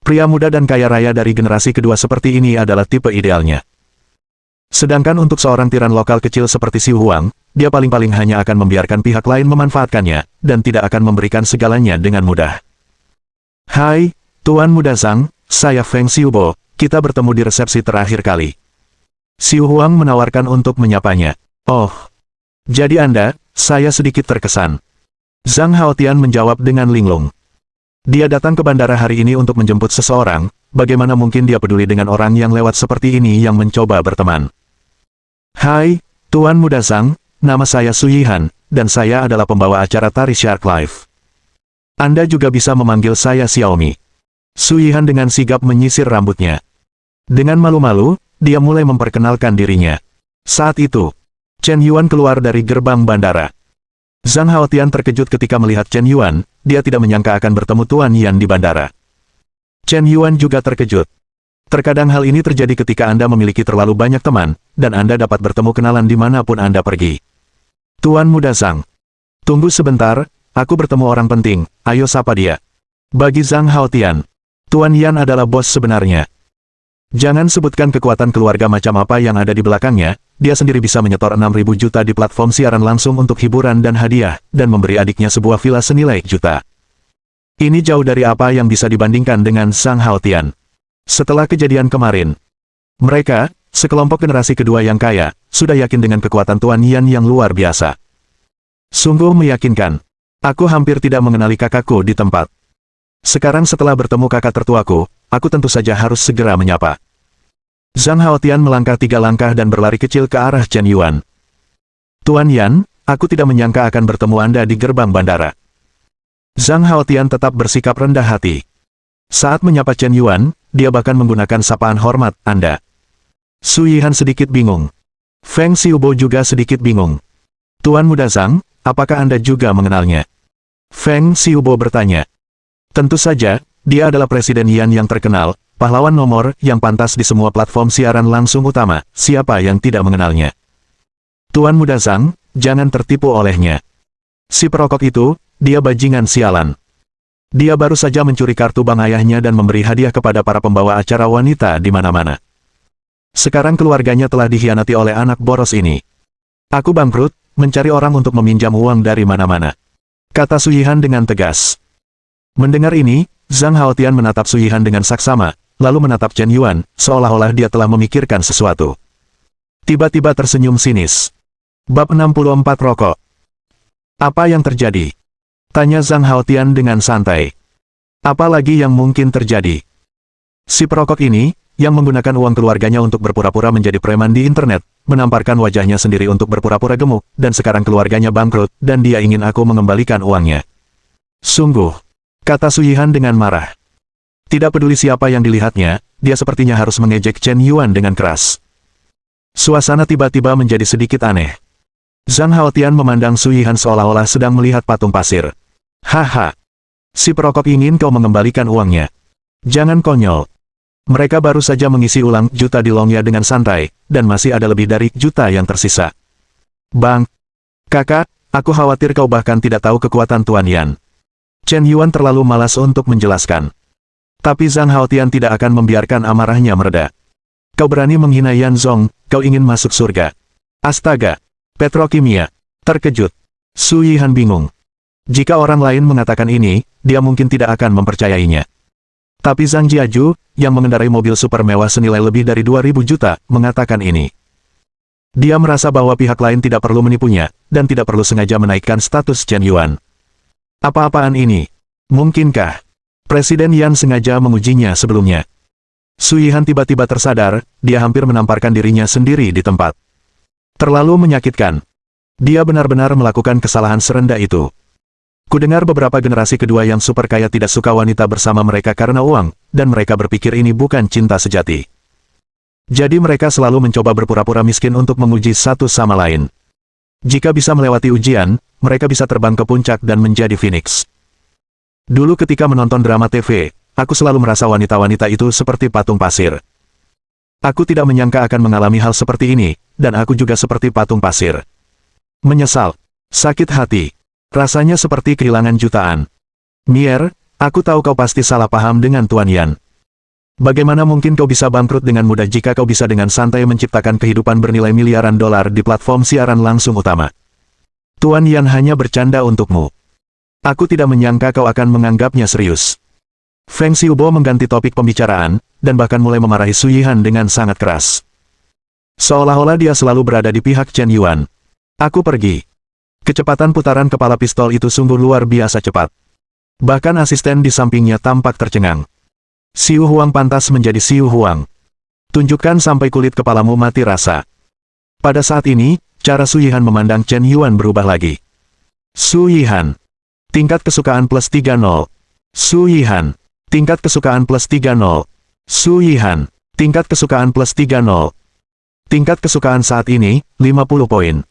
Pria muda dan kaya raya dari generasi kedua seperti ini adalah tipe idealnya. Sedangkan untuk seorang tiran lokal kecil seperti Xu Huang, dia paling-paling hanya akan membiarkan pihak lain memanfaatkannya, dan tidak akan memberikan segalanya dengan mudah. Hai, Tuan Muda Zhang, saya Feng Xiubo, kita bertemu di resepsi terakhir kali. Xu Huang menawarkan untuk menyapanya. Oh, jadi Anda, saya sedikit terkesan. Zhang Haotian menjawab dengan linglung. Dia datang ke bandara hari ini untuk menjemput seseorang, bagaimana mungkin dia peduli dengan orang yang lewat seperti ini yang mencoba berteman. Hai, Tuan Muda Zhang, nama saya Su Yihan, dan saya adalah pembawa acara tari Shark Life. Anda juga bisa memanggil saya Xiaomi. Su Yihan dengan sigap menyisir rambutnya. Dengan malu-malu, dia mulai memperkenalkan dirinya. Saat itu, Chen Yuan keluar dari gerbang bandara. Zhang Haotian terkejut ketika melihat Chen Yuan, dia tidak menyangka akan bertemu Tuan Yan di bandara. Chen Yuan juga terkejut. Terkadang hal ini terjadi ketika Anda memiliki terlalu banyak teman, dan Anda dapat bertemu kenalan dimanapun Anda pergi. Tuan Muda Zhang. Tunggu sebentar, aku bertemu orang penting, ayo sapa dia. Bagi Zhang Haotian, Tuan Yan adalah bos sebenarnya. Jangan sebutkan kekuatan keluarga macam apa yang ada di belakangnya, dia sendiri bisa menyetor 6.000 juta di platform siaran langsung untuk hiburan dan hadiah, dan memberi adiknya sebuah villa senilai juta. Ini jauh dari apa yang bisa dibandingkan dengan Zhang Haotian. Setelah kejadian kemarin, mereka, sekelompok generasi kedua yang kaya, sudah yakin dengan kekuatan Tuan Yan yang luar biasa. Sungguh meyakinkan. Aku hampir tidak mengenali kakakku di tempat. Sekarang setelah bertemu kakak tertuaku, aku tentu saja harus segera menyapa. Zhang Haotian melangkah 3 langkah dan berlari kecil ke arah Chen Yuan. Tuan Yan, aku tidak menyangka akan bertemu Anda di gerbang bandara. Zhang Haotian tetap bersikap rendah hati. Saat menyapa Chen Yuan, dia bahkan menggunakan sapaan hormat, Anda. Su Yihan sedikit bingung. Feng Xiubo juga sedikit bingung. Tuan Muda Zhang, apakah Anda juga mengenalnya? Feng Xiubo bertanya. Tentu saja, dia adalah Presiden Yan yang terkenal, pahlawan nomor yang pantas di semua platform siaran langsung utama, siapa yang tidak mengenalnya. Tuan Muda Zhang, jangan tertipu olehnya. Si perokok itu, dia bajingan sialan. Dia baru saja mencuri kartu bank ayahnya dan memberi hadiah kepada para pembawa acara wanita di mana-mana. Sekarang keluarganya telah dikhianati oleh anak boros ini. Aku bangkrut, mencari orang untuk meminjam uang dari mana-mana, kata Su Yihan dengan tegas. Mendengar ini, Zhang Haotian menatap Su Yihan dengan saksama, lalu menatap Chen Yuan, seolah-olah dia telah memikirkan sesuatu. Tiba-tiba tersenyum sinis. Bab 64 Rokok. Apa yang terjadi? Tanya Zhang Haotian dengan santai. Apa lagi yang mungkin terjadi? Si perokok ini, yang menggunakan uang keluarganya untuk berpura-pura menjadi preman di internet, menamparkan wajahnya sendiri untuk berpura-pura gemuk, dan sekarang keluarganya bangkrut, dan dia ingin aku mengembalikan uangnya. Sungguh, kata Su Yihan dengan marah. Tidak peduli siapa yang dilihatnya, dia sepertinya harus mengejek Chen Yuan dengan keras. Suasana tiba-tiba menjadi sedikit aneh. Zhang Haotian memandang Su Yihan seolah-olah sedang melihat patung pasir. Haha. Si perokok ingin kau mengembalikan uangnya. Jangan konyol. Mereka baru saja mengisi ulang juta di Longya dengan santai, dan masih ada lebih dari juta yang tersisa. Bang. Kakak, aku khawatir kau bahkan tidak tahu kekuatan Tuan Yan. Chen Yuan terlalu malas untuk menjelaskan. Tapi Zhang Haotian tidak akan membiarkan amarahnya mereda. Kau berani menghina Yan Zong, kau ingin masuk surga. Astaga. Petrokimia. Terkejut. Su Yihan bingung. Jika orang lain mengatakan ini, dia mungkin tidak akan mempercayainya. Tapi Zhang Jiaju, yang mengendarai mobil super mewah senilai lebih dari 2.000 juta, mengatakan ini. Dia merasa bahwa pihak lain tidak perlu menipunya, dan tidak perlu sengaja menaikkan status Chen Yuan. Apa-apaan ini? Mungkinkah Presiden Yan sengaja mengujinya sebelumnya? Su Yihan tiba-tiba tersadar, dia hampir menamparkan dirinya sendiri di tempat. Terlalu menyakitkan. Dia benar-benar melakukan kesalahan serendah itu. Kudengar beberapa generasi kedua yang super kaya tidak suka wanita bersama mereka karena uang, dan mereka berpikir ini bukan cinta sejati. Jadi mereka selalu mencoba berpura-pura miskin untuk menguji satu sama lain. Jika bisa melewati ujian, mereka bisa terbang ke puncak dan menjadi phoenix. Dulu ketika menonton drama TV, aku selalu merasa wanita-wanita itu seperti patung pasir. Aku tidak menyangka akan mengalami hal seperti ini, dan aku juga seperti patung pasir. Menyesal. Sakit hati. Rasanya seperti kehilangan jutaan. Mier, aku tahu kau pasti salah paham dengan Tuan Yan. Bagaimana mungkin kau bisa bangkrut dengan mudah jika kau bisa dengan santai menciptakan kehidupan bernilai miliaran dolar di platform siaran langsung utama? Tuan Yan hanya bercanda untukmu. Aku tidak menyangka kau akan menganggapnya serius. Feng Xiubo mengganti topik pembicaraan, dan bahkan mulai memarahi Su Yihan dengan sangat keras. Seolah-olah dia selalu berada di pihak Chen Yuan. Aku pergi. Kecepatan putaran kepala pistol itu sungguh luar biasa cepat. Bahkan asisten di sampingnya tampak tercengang. Xiu Huang pantas menjadi Xiu Huang. Tunjukkan sampai kulit kepalamu mati rasa. Pada saat ini, cara Su Yihan memandang Chen Yuan berubah lagi. Su Yihan. Tingkat kesukaan plus 30. Su Yihan. Tingkat kesukaan plus 30. Su Yihan. Tingkat kesukaan plus 30. Tingkat kesukaan saat ini, 50 poin.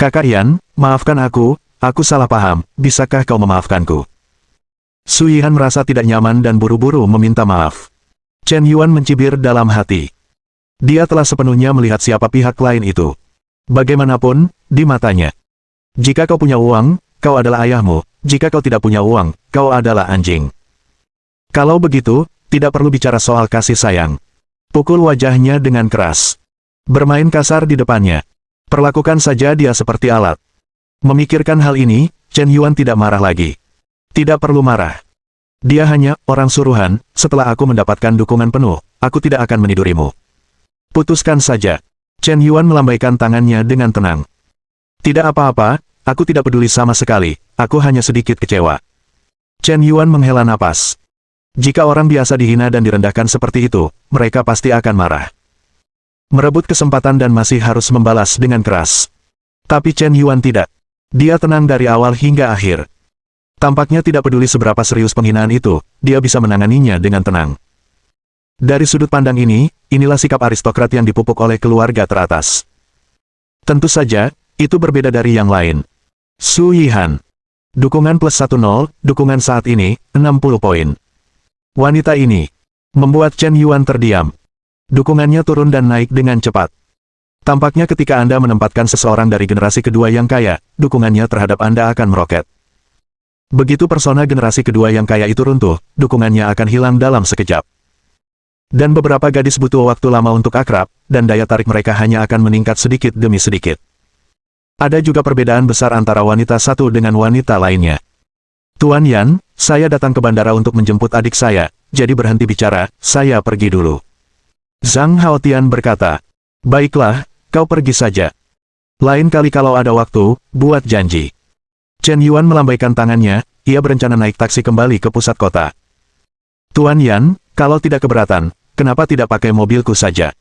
Kakak Yan, maafkan aku salah paham, bisakah kau memaafkanku? Su Yihan merasa tidak nyaman dan buru-buru meminta maaf. Chen Yuan mencibir dalam hati. Dia telah sepenuhnya melihat siapa pihak lain itu. Bagaimanapun, di matanya. Jika kau punya uang, kau adalah ayahmu, jika kau tidak punya uang, kau adalah anjing. Kalau begitu, tidak perlu bicara soal kasih sayang. Pukul wajahnya dengan keras. Bermain kasar di depannya. Perlakukan saja dia seperti alat. Memikirkan hal ini, Chen Yuan tidak marah lagi. Tidak perlu marah. Dia hanya orang suruhan, setelah aku mendapatkan dukungan penuh, aku tidak akan menidurimu. Putuskan saja. Chen Yuan melambaikan tangannya dengan tenang. Tidak apa-apa, aku tidak peduli sama sekali, aku hanya sedikit kecewa. Chen Yuan menghela napas. Jika orang biasa dihina dan direndahkan seperti itu, mereka pasti akan marah. Merebut kesempatan dan masih harus membalas dengan keras. Tapi Chen Yuan tidak. Dia tenang dari awal hingga akhir. Tampaknya tidak peduli seberapa serius penghinaan itu, dia bisa menanganinya dengan tenang. Dari sudut pandang ini, inilah sikap aristokrat yang dipupuk oleh keluarga teratas. Tentu saja, itu berbeda dari yang lain. Su Yihan. Dukungan plus 10, dukungan saat ini, 60 poin. Wanita ini membuat Chen Yuan terdiam. Dukungannya turun dan naik dengan cepat. Tampaknya ketika Anda menempatkan seseorang dari generasi kedua yang kaya, dukungannya terhadap Anda akan meroket. Begitu persona generasi kedua yang kaya itu runtuh, dukungannya akan hilang dalam sekejap. Dan beberapa gadis butuh waktu lama untuk akrab, dan daya tarik mereka hanya akan meningkat sedikit demi sedikit. Ada juga perbedaan besar antara wanita satu dengan wanita lainnya. Tuan Yan, saya datang ke bandara untuk menjemput adik saya, jadi berhenti bicara, saya pergi dulu. Zhang Haotian berkata, baiklah, kau pergi saja. Lain kali kalau ada waktu, buat janji. Chen Yuan melambaikan tangannya, ia berencana naik taksi kembali ke pusat kota. Tuan Yan, kalau tidak keberatan, kenapa tidak pakai mobilku saja?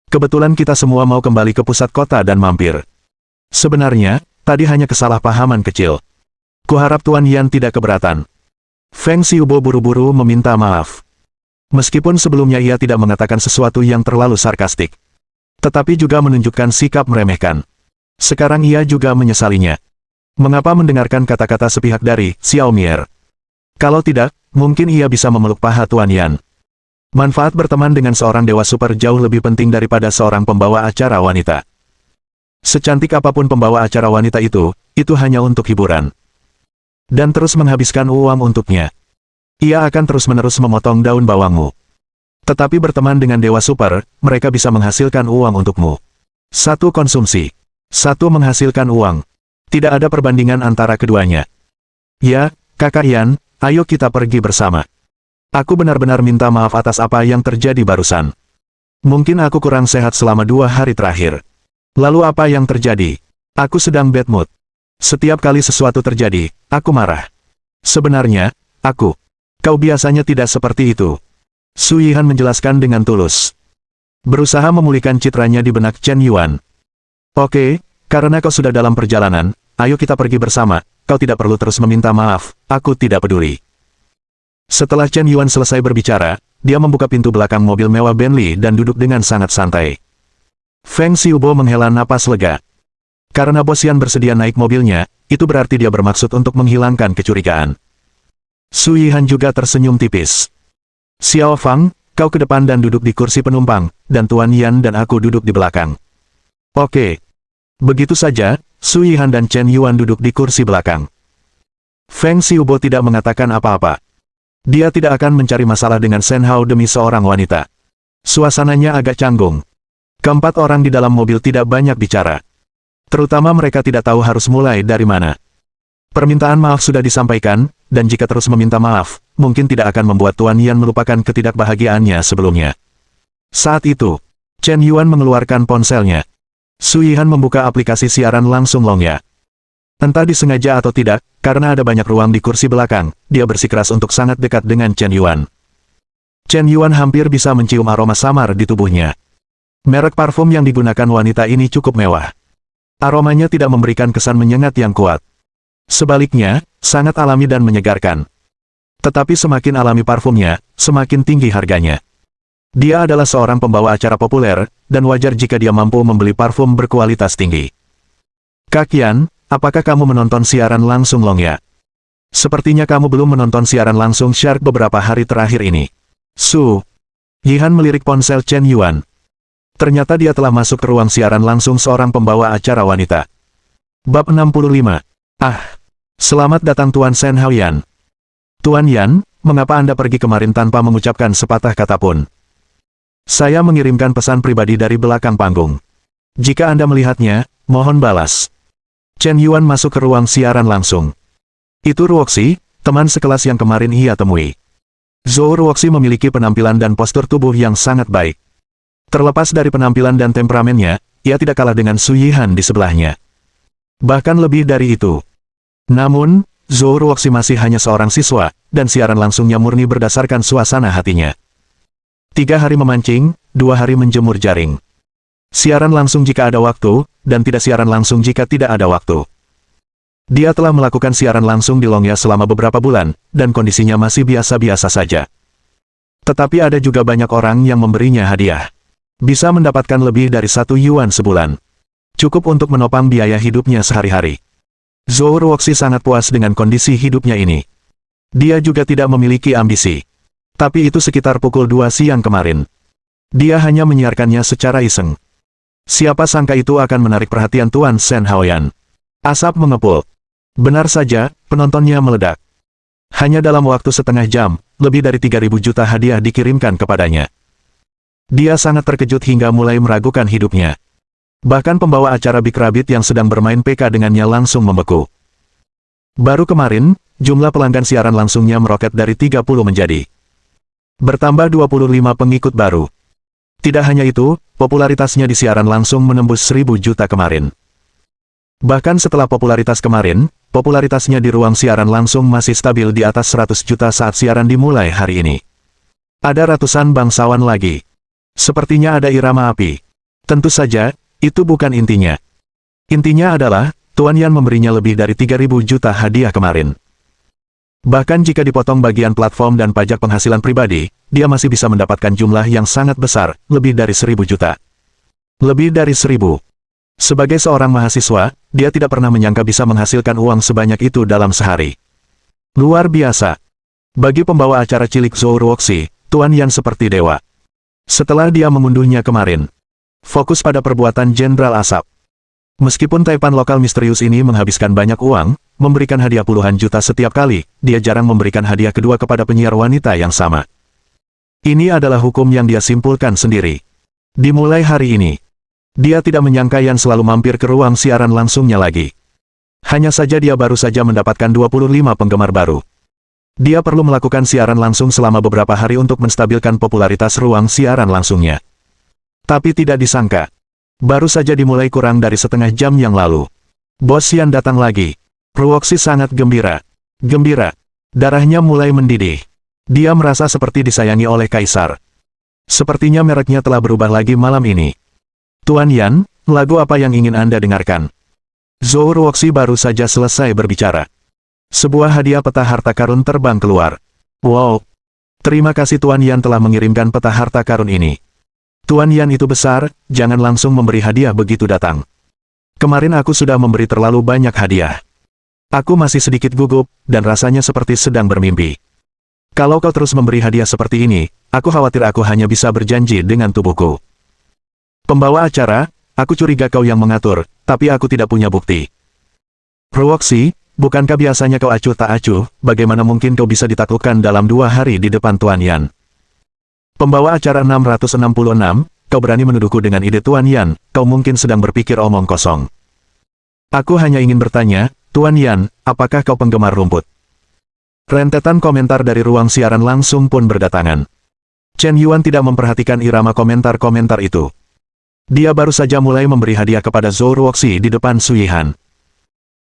Kebetulan kita semua mau kembali ke pusat kota dan mampir. Sebenarnya, tadi hanya kesalahpahaman kecil. Kuharap Tuan Yan tidak keberatan. Feng Xiubo buru-buru meminta maaf. Meskipun sebelumnya ia tidak mengatakan sesuatu yang terlalu sarkastik, tetapi juga menunjukkan sikap meremehkan. Sekarang ia juga menyesalinya. Mengapa mendengarkan kata-kata sepihak dari Xiao Mier? Kalau tidak, mungkin ia bisa memeluk paha Tuan Yan. Manfaat berteman dengan seorang dewa super jauh lebih penting daripada seorang pembawa acara wanita. Secantik apapun pembawa acara wanita itu hanya untuk hiburan. Dan terus menghabiskan uang untuknya. Ia akan terus-menerus memotong daun bawangmu. Tetapi berteman dengan dewa super, mereka bisa menghasilkan uang untukmu. Satu konsumsi. Satu menghasilkan uang. Tidak ada perbandingan antara keduanya. Ya, Kakak Yan, ayo kita pergi bersama. Aku benar-benar minta maaf atas apa yang terjadi barusan. Mungkin aku kurang sehat selama 2 hari terakhir. Lalu apa yang terjadi? Aku sedang bad mood. Setiap kali sesuatu terjadi, aku marah. Sebenarnya, kau biasanya tidak seperti itu. Su Yihan menjelaskan dengan tulus. Berusaha memulihkan citranya di benak Chen Yuan. Oke, karena kau sudah dalam perjalanan, ayo kita pergi bersama, kau tidak perlu terus meminta maaf, aku tidak peduli. Setelah Chen Yuan selesai berbicara, dia membuka pintu belakang mobil mewah Bentley dan duduk dengan sangat santai. Feng Xiubo menghela napas lega. Karena Bos Yan bersedia naik mobilnya, itu berarti dia bermaksud untuk menghilangkan kecurigaan. Su Yihan juga tersenyum tipis. Xiao Fang, kau ke depan dan duduk di kursi penumpang, dan Tuan Yan dan aku duduk di belakang. Oke. Begitu saja, Su Yihan dan Chen Yuan duduk di kursi belakang. Feng Xiubo tidak mengatakan apa-apa. Dia tidak akan mencari masalah dengan Shen Hao demi seorang wanita. Suasananya agak canggung. Keempat orang di dalam mobil tidak banyak bicara. Terutama mereka tidak tahu harus mulai dari mana. Permintaan maaf sudah disampaikan, dan jika terus meminta maaf, mungkin tidak akan membuat Tuan Yan melupakan ketidakbahagiaannya sebelumnya. Saat itu, Chen Yuan mengeluarkan ponselnya. Su Yihan membuka aplikasi siaran langsung Longya. Entah disengaja atau tidak, karena ada banyak ruang di kursi belakang, dia bersikeras untuk sangat dekat dengan Chen Yuan. Chen Yuan hampir bisa mencium aroma samar di tubuhnya. Merek parfum yang digunakan wanita ini cukup mewah. Aromanya tidak memberikan kesan menyengat yang kuat. Sebaliknya, sangat alami dan menyegarkan. Tetapi semakin alami parfumnya, semakin tinggi harganya. Dia adalah seorang pembawa acara populer, dan wajar jika dia mampu membeli parfum berkualitas tinggi. Kak Yan, apakah kamu menonton siaran langsung Longya? Sepertinya kamu belum menonton siaran langsung Shark beberapa hari terakhir ini. Su Yihan melirik ponsel Chen Yuan. Ternyata dia telah masuk ke ruang siaran langsung seorang pembawa acara wanita. Bab 65. Selamat datang Tuan Shen Haoyan. Tuan Yan, mengapa Anda pergi kemarin tanpa mengucapkan sepatah kata pun? Saya mengirimkan pesan pribadi dari belakang panggung. Jika Anda melihatnya, mohon balas. Chen Yuan masuk ke ruang siaran langsung. Itu Ruoxi, teman sekelas yang kemarin ia temui. Zhou Ruoxi memiliki penampilan dan postur tubuh yang sangat baik. Terlepas dari penampilan dan temperamennya, ia tidak kalah dengan Su Yihan di sebelahnya. Bahkan lebih dari itu. Namun, Zhou Ruoxi masih hanya seorang siswa, dan siaran langsungnya murni berdasarkan suasana hatinya. 3 hari memancing, 2 hari menjemur jaring. Siaran langsung jika ada waktu, dan tidak siaran langsung jika tidak ada waktu. Dia telah melakukan siaran langsung di Longya selama beberapa bulan, dan kondisinya masih biasa-biasa saja. Tetapi ada juga banyak orang yang memberinya hadiah. Bisa mendapatkan lebih dari 1 yuan sebulan. Cukup untuk menopang biaya hidupnya sehari-hari. Zhou Ruoxi sangat puas dengan kondisi hidupnya ini. Dia juga tidak memiliki ambisi. Tapi itu sekitar pukul 2 siang kemarin. Dia hanya menyiarkannya secara iseng. Siapa sangka itu akan menarik perhatian Tuan Shen Haoyan. Asap mengepul. Benar saja, penontonnya meledak. Hanya dalam waktu setengah jam, lebih dari 3.000 juta hadiah dikirimkan kepadanya. Dia sangat terkejut hingga mulai meragukan hidupnya. Bahkan pembawa acara Big Rabbit yang sedang bermain PK dengannya langsung membeku. Baru kemarin, jumlah pelanggan siaran langsungnya meroket dari 30 menjadi bertambah 25 pengikut baru. Tidak hanya itu, popularitasnya di siaran langsung menembus 1.000 juta kemarin. Bahkan setelah popularitas kemarin, popularitasnya di ruang siaran langsung masih stabil di atas 100 juta saat siaran dimulai hari ini. Ada ratusan bangsawan lagi. Sepertinya ada irama api. Tentu saja, itu bukan intinya. Intinya adalah, Tuan Yan memberinya lebih dari 3.000 juta hadiah kemarin. Bahkan jika dipotong bagian platform dan pajak penghasilan pribadi, dia masih bisa mendapatkan jumlah yang sangat besar, lebih dari 1.000 juta. Lebih dari 1.000. Sebagai seorang mahasiswa, dia tidak pernah menyangka bisa menghasilkan uang sebanyak itu dalam sehari. Luar biasa. Bagi pembawa acara cilik Zhou Ruoxi, Tuan Yan seperti dewa. Setelah dia mengunduhnya kemarin, fokus pada perbuatan Jenderal Asap. Meskipun Taipan lokal misterius ini menghabiskan banyak uang, memberikan hadiah puluhan juta setiap kali, dia jarang memberikan hadiah kedua kepada penyiar wanita yang sama. Ini adalah hukum yang dia simpulkan sendiri. Dimulai hari ini, dia tidak menyangka Yan selalu mampir ke ruang siaran langsungnya lagi. Hanya saja dia baru saja mendapatkan 25 penggemar baru. Dia perlu melakukan siaran langsung selama beberapa hari untuk menstabilkan popularitas ruang siaran langsungnya. Tapi tidak disangka, baru saja dimulai kurang dari setengah jam yang lalu, Bos Yan datang lagi. Ruoxi sangat gembira. Gembira. Darahnya mulai mendidih. Dia merasa seperti disayangi oleh Kaisar. Sepertinya mereknya telah berubah lagi malam ini. Tuan Yan, lagu apa yang ingin Anda dengarkan? Zhou Ruoxi baru saja selesai berbicara. Sebuah hadiah peta harta karun terbang keluar. Wow. Terima kasih Tuan Yan telah mengirimkan peta harta karun ini. Tuan Yan itu besar, jangan langsung memberi hadiah begitu datang. Kemarin aku sudah memberi terlalu banyak hadiah. Aku masih sedikit gugup, dan rasanya seperti sedang bermimpi. Kalau kau terus memberi hadiah seperti ini, aku khawatir aku hanya bisa berjanji dengan tubuhku. Pembawa acara, aku curiga kau yang mengatur, tapi aku tidak punya bukti. Ruoxi, bukankah biasanya kau acuh tak acuh, bagaimana mungkin kau bisa ditaklukkan dalam 2 hari di depan Tuan Yan? Pembawa acara 666, kau berani menuduhku dengan ide Tuan Yan, kau mungkin sedang berpikir omong kosong. Aku hanya ingin bertanya, Tuan Yan, apakah kau penggemar rumput? Rentetan komentar dari ruang siaran langsung pun berdatangan. Chen Yuan tidak memperhatikan irama komentar-komentar itu. Dia baru saja mulai memberi hadiah kepada Zhou Ruoxi di depan Su Yihan.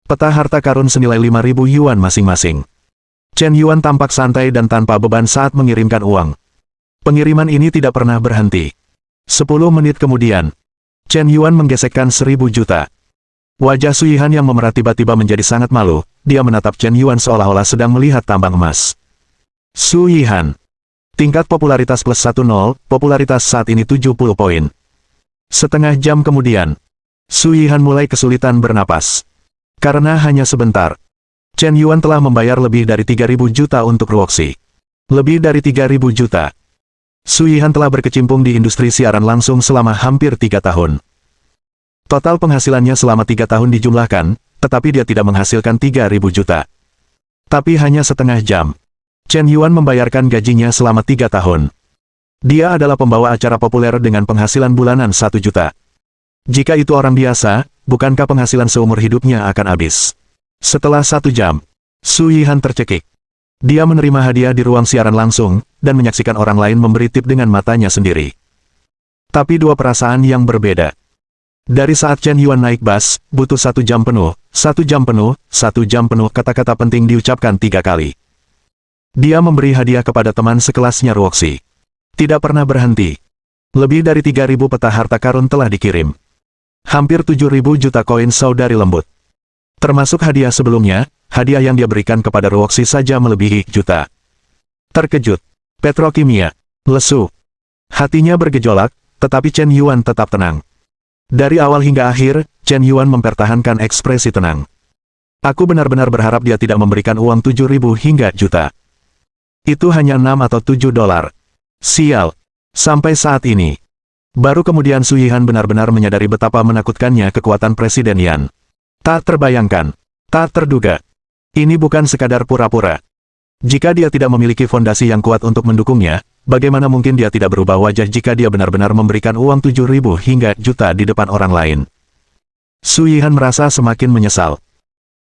Peta harta karun senilai 5.000 yuan masing-masing. Chen Yuan tampak santai dan tanpa beban saat mengirimkan uang. Pengiriman ini tidak pernah berhenti. 10 menit kemudian, Chen Yuan menggesekkan 1.000 juta. Wajah Su Yihan yang memerah tiba-tiba menjadi sangat malu, dia menatap Chen Yuan seolah-olah sedang melihat tambang emas. Su Yihan. Tingkat popularitas plus 10, popularitas saat ini 70 poin. Setengah jam kemudian, Su Yihan mulai kesulitan bernapas. Karena hanya sebentar, Chen Yuan telah membayar lebih dari 3.000 juta untuk Ruoxi. Lebih dari 3.000 juta. Su Yihan telah berkecimpung di industri siaran langsung selama hampir 3 tahun. Total penghasilannya selama 3 tahun dijumlahkan, tetapi dia tidak menghasilkan 3.000 juta. Tapi hanya setengah jam. Chen Yuan membayarkan gajinya selama 3 tahun. Dia adalah pembawa acara populer dengan penghasilan bulanan 1 juta. Jika itu orang biasa, bukankah penghasilan seumur hidupnya akan habis? Setelah 1 jam, Su Yihan tercekik. Dia menerima hadiah di ruang siaran langsung, dan menyaksikan orang lain memberi tip dengan matanya sendiri. Tapi dua perasaan yang berbeda. Dari saat Chen Yuan naik bas, butuh 1 jam penuh, 1 jam penuh, 1 jam penuh, kata-kata penting diucapkan 3 kali. Dia memberi hadiah kepada teman sekelasnya Ruoxi. Tidak pernah berhenti. Lebih dari 3.000 peta harta karun telah dikirim. Hampir 7.000 juta koin saudari lembut. Termasuk hadiah sebelumnya, hadiah yang dia berikan kepada Ruoxi saja melebihi juta. Terkejut. Petrokimia. Lesu. Hatinya bergejolak, tetapi Chen Yuan tetap tenang. Dari awal hingga akhir, Chen Yuan mempertahankan ekspresi tenang. Aku benar-benar berharap dia tidak memberikan uang 7.000 hingga juta. Itu hanya 6 atau 7 dolar. Sial. Sampai saat ini. Baru kemudian Su Yihan benar-benar menyadari betapa menakutkannya kekuatan Presiden Yan. Tak terbayangkan. Tak terduga. Ini bukan sekadar pura-pura. Jika dia tidak memiliki fondasi yang kuat untuk mendukungnya, bagaimana mungkin dia tidak berubah wajah jika dia benar-benar memberikan uang 7.000 hingga juta di depan orang lain. Su Yihan merasa semakin menyesal.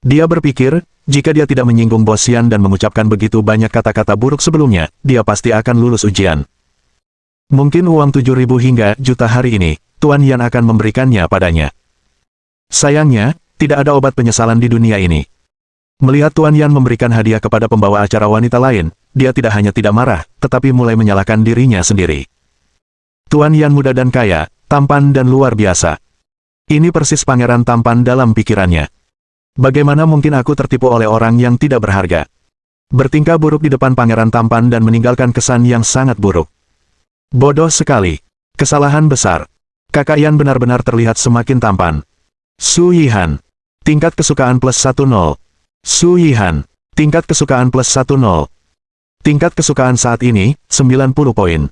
Dia berpikir, jika dia tidak menyinggung Bos Yan dan mengucapkan begitu banyak kata-kata buruk sebelumnya, dia pasti akan lulus ujian. Mungkin uang 7.000 hingga juta hari ini, Tuan Yan akan memberikannya padanya. Sayangnya, tidak ada obat penyesalan di dunia ini. Melihat Tuan Yan memberikan hadiah kepada pembawa acara wanita lain, dia tidak hanya tidak marah, tetapi mulai menyalahkan dirinya sendiri. Tuan Yan muda dan kaya, tampan dan luar biasa. Ini persis pangeran tampan dalam pikirannya. Bagaimana mungkin aku tertipu oleh orang yang tidak berharga? Bertingkah buruk di depan pangeran tampan dan meninggalkan kesan yang sangat buruk. Bodoh sekali. Kesalahan besar. Kakak Yan benar-benar terlihat semakin tampan. Su Yihan. Tingkat kesukaan plus 10. Su Yihan. Tingkat kesukaan plus 10. Tingkat kesukaan saat ini, 90 poin.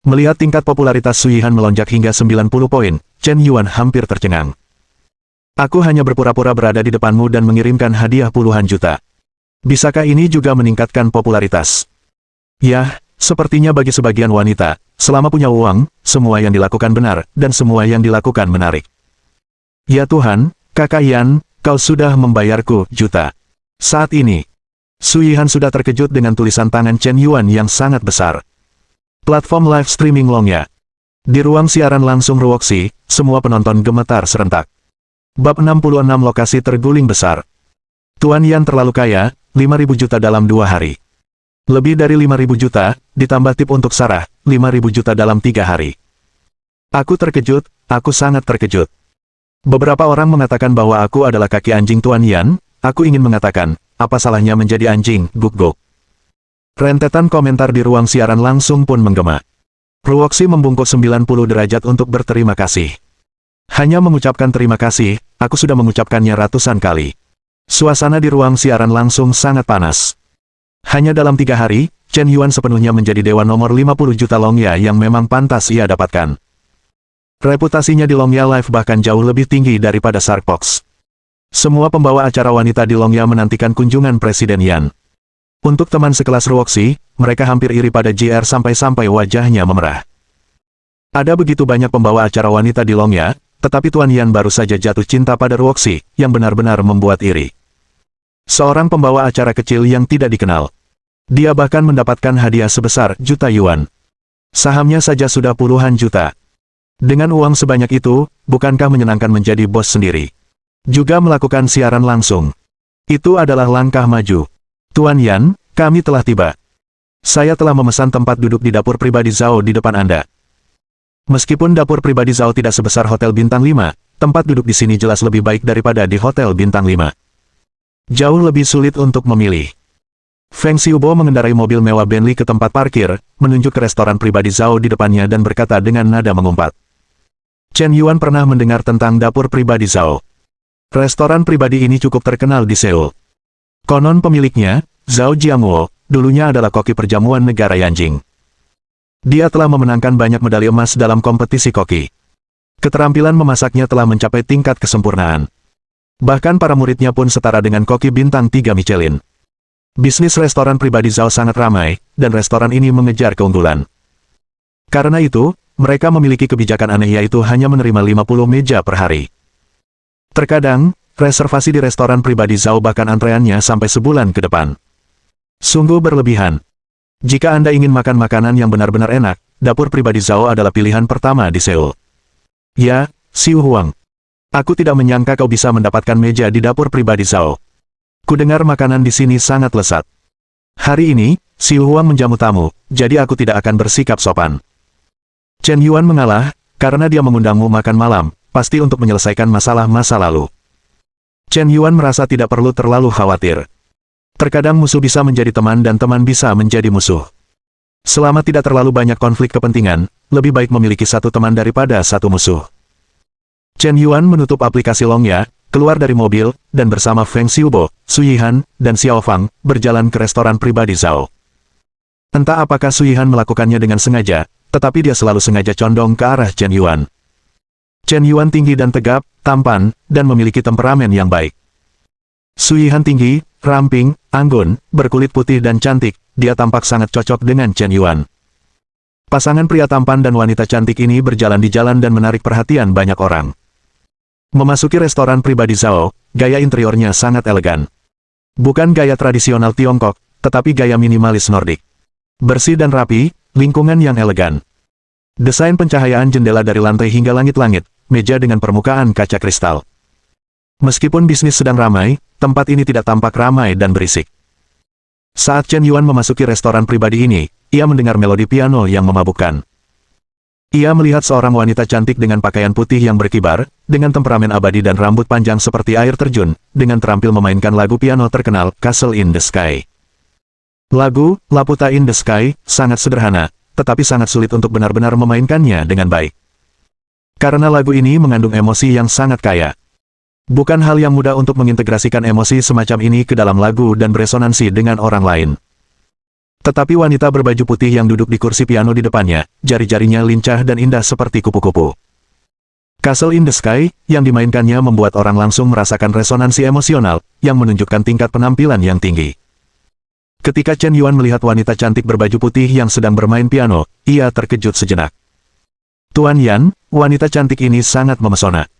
Melihat tingkat popularitas Su Yihan melonjak hingga 90 poin, Chen Yuan hampir tercengang. Aku hanya berpura-pura berada di depanmu dan mengirimkan hadiah puluhan juta. Bisakah ini juga meningkatkan popularitas? Yah, sepertinya bagi sebagian wanita, selama punya uang, semua yang dilakukan benar, dan semua yang dilakukan menarik. Ya Tuhan, Kakak Yan, kau sudah membayarku juta. Saat ini, Su Yihan sudah terkejut dengan tulisan tangan Chen Yuan yang sangat besar. Platform live streaming Longya. Di ruang siaran langsung Ruoxi, semua penonton gemetar serentak. Bab 66 lokasi terguling besar. Tuan Yan terlalu kaya, 5.000 juta dalam 2 hari. Lebih dari 5.000 juta, ditambah tip untuk Sarah, 5.000 juta dalam 3 hari. Aku terkejut, aku sangat terkejut. Beberapa orang mengatakan bahwa aku adalah kaki anjing Tuan Yan, aku ingin mengatakan, apa salahnya menjadi anjing, guk-guk. Rentetan komentar di ruang siaran langsung pun menggema. Ruoxi membungkuk 90 derajat untuk berterima kasih. Hanya mengucapkan terima kasih, aku sudah mengucapkannya ratusan kali. Suasana di ruang siaran langsung sangat panas. Hanya dalam 3 hari, Chen Yuan sepenuhnya menjadi dewa nomor 50 juta Longya yang memang pantas ia dapatkan. Reputasinya di Longya Live bahkan jauh lebih tinggi daripada Sarkbox. Semua pembawa acara wanita di Longya menantikan kunjungan Presiden Yan. Untuk teman sekelas Ruoxi, mereka hampir iri pada JR sampai-sampai wajahnya memerah. Ada begitu banyak pembawa acara wanita di Longya, tetapi Tuan Yan baru saja jatuh cinta pada Ruoxi, yang benar-benar membuat iri. Seorang pembawa acara kecil yang tidak dikenal. Dia bahkan mendapatkan hadiah sebesar juta yuan. Sahamnya saja sudah puluhan juta. Dengan uang sebanyak itu, bukankah menyenangkan menjadi bos sendiri? Juga melakukan siaran langsung. Itu adalah langkah maju. Tuan Yan, kami telah tiba. Saya telah memesan tempat duduk di dapur pribadi Zhao di depan Anda. Meskipun dapur pribadi Zhao tidak sebesar Hotel Bintang 5, tempat duduk di sini jelas lebih baik daripada di Hotel Bintang 5. Jauh lebih sulit untuk memilih. Feng Xiubo mengendarai mobil mewah Bentley ke tempat parkir, menunjuk ke restoran pribadi Zhao di depannya dan berkata dengan nada mengumpat. Chen Yuan pernah mendengar tentang dapur pribadi Zhao. Restoran pribadi ini cukup terkenal di Seoul. Konon pemiliknya, Zhao Jiangwo, dulunya adalah koki perjamuan negara Yanjing. Dia telah memenangkan banyak medali emas dalam kompetisi koki. Keterampilan memasaknya telah mencapai tingkat kesempurnaan. Bahkan para muridnya pun setara dengan koki bintang 3 Michelin. Bisnis restoran pribadi Zhao sangat ramai, dan restoran ini mengejar keunggulan. Karena itu, mereka memiliki kebijakan aneh yaitu hanya menerima 50 meja per hari. Terkadang, reservasi di restoran pribadi Zhao bahkan antreannya sampai sebulan ke depan. Sungguh berlebihan. Jika Anda ingin makan makanan yang benar-benar enak, dapur pribadi Zhao adalah pilihan pertama di Seoul. Ya, Xiu Huang. Aku tidak menyangka kau bisa mendapatkan meja di dapur pribadi Zhao. Kudengar makanan di sini sangat lezat. Hari ini, Xiu Huang menjamu tamu, jadi aku tidak akan bersikap sopan. Chen Yuan mengalah, karena dia mengundangmu makan malam, pasti untuk menyelesaikan masalah masa lalu. Chen Yuan merasa tidak perlu terlalu khawatir. Terkadang musuh bisa menjadi teman dan teman bisa menjadi musuh. Selama tidak terlalu banyak konflik kepentingan, lebih baik memiliki satu teman daripada satu musuh. Chen Yuan menutup aplikasi Longya, keluar dari mobil, dan bersama Feng Xiubo, Su Yihan, dan Xiao Fang, berjalan ke restoran pribadi Zhao. Entah apakah Su Yihan melakukannya dengan sengaja, tetapi dia selalu sengaja condong ke arah Chen Yuan. Chen Yuan tinggi dan tegap, tampan, dan memiliki temperamen yang baik. Su Yihan tinggi, ramping, anggun, berkulit putih dan cantik, dia tampak sangat cocok dengan Chen Yuan. Pasangan pria tampan dan wanita cantik ini berjalan di jalan dan menarik perhatian banyak orang. Memasuki restoran pribadi Zhao, gaya interiornya sangat elegan. Bukan gaya tradisional Tiongkok, tetapi gaya minimalis Nordik. Bersih dan rapi, lingkungan yang elegan. Desain pencahayaan jendela dari lantai hingga langit-langit, meja dengan permukaan kaca kristal. Meskipun bisnis sedang ramai, tempat ini tidak tampak ramai dan berisik. Saat Chen Yuan memasuki restoran pribadi ini, ia mendengar melodi piano yang memabukkan. Ia melihat seorang wanita cantik dengan pakaian putih yang berkibar, dengan temperamen abadi dan rambut panjang seperti air terjun, dengan terampil memainkan lagu piano terkenal, Castle in the Sky. Lagu, Laputa in the Sky, sangat sederhana, tetapi sangat sulit untuk benar-benar memainkannya dengan baik. Karena lagu ini mengandung emosi yang sangat kaya. Bukan hal yang mudah untuk mengintegrasikan emosi semacam ini ke dalam lagu dan beresonansi dengan orang lain. Tetapi wanita berbaju putih yang duduk di kursi piano di depannya, jari-jarinya lincah dan indah seperti kupu-kupu. Castle in the Sky, yang dimainkannya membuat orang langsung merasakan resonansi emosional, yang menunjukkan tingkat penampilan yang tinggi. Ketika Chen Yuan melihat wanita cantik berbaju putih yang sedang bermain piano, ia terkejut sejenak. Tuan Yan, wanita cantik ini sangat memesona.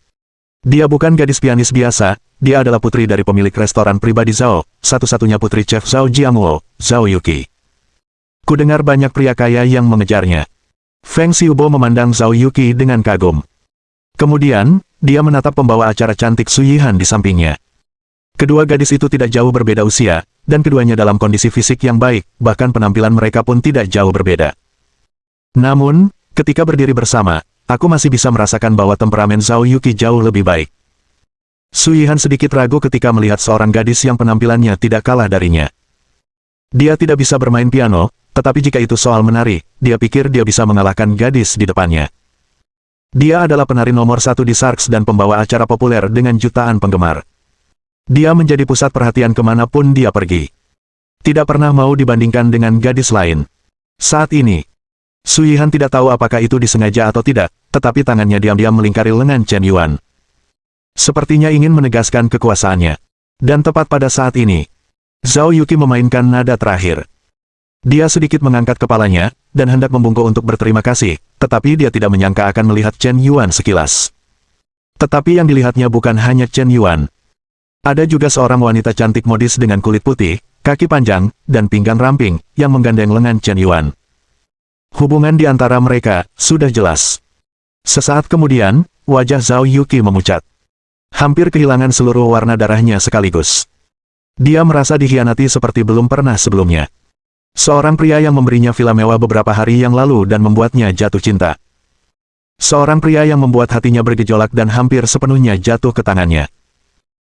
Dia bukan gadis pianis biasa, dia adalah putri dari pemilik restoran pribadi Zhao, satu-satunya putri chef Zhao Jiangwo, Zhao Yuqi. Kudengar banyak pria kaya yang mengejarnya. Feng Xiubo memandang Zhao Yuqi dengan kagum. Kemudian, dia menatap pembawa acara cantik Su Yihan di sampingnya. Kedua gadis itu tidak jauh berbeda usia, dan keduanya dalam kondisi fisik yang baik, bahkan penampilan mereka pun tidak jauh berbeda. Namun, ketika berdiri bersama, aku masih bisa merasakan bahwa temperamen Zhao Yuqi jauh lebih baik. Su Yihan sedikit ragu ketika melihat seorang gadis yang penampilannya tidak kalah darinya. Dia tidak bisa bermain piano, tetapi jika itu soal menari, dia pikir dia bisa mengalahkan gadis di depannya. Dia adalah penari nomor 1 di Sarks dan pembawa acara populer dengan jutaan penggemar. Dia menjadi pusat perhatian kemanapun dia pergi. Tidak pernah mau dibandingkan dengan gadis lain. Saat ini, Su Yihan tidak tahu apakah itu disengaja atau tidak, tetapi tangannya diam-diam melingkari lengan Chen Yuan. Sepertinya ingin menegaskan kekuasaannya. Dan tepat pada saat ini, Zhao Yuqi memainkan nada terakhir. Dia sedikit mengangkat kepalanya, dan hendak membungkuk untuk berterima kasih, tetapi dia tidak menyangka akan melihat Chen Yuan sekilas. Tetapi yang dilihatnya bukan hanya Chen Yuan. Ada juga seorang wanita cantik modis dengan kulit putih, kaki panjang, dan pinggang ramping, yang menggandeng lengan Chen Yuan. Hubungan di antara mereka sudah jelas. Sesaat kemudian, wajah Zhao Yuqi memucat. Hampir kehilangan seluruh warna darahnya sekaligus. Dia merasa dikhianati seperti belum pernah sebelumnya. Seorang pria yang memberinya villa mewah beberapa hari yang lalu dan membuatnya jatuh cinta. Seorang pria yang membuat hatinya bergejolak dan hampir sepenuhnya jatuh ke tangannya.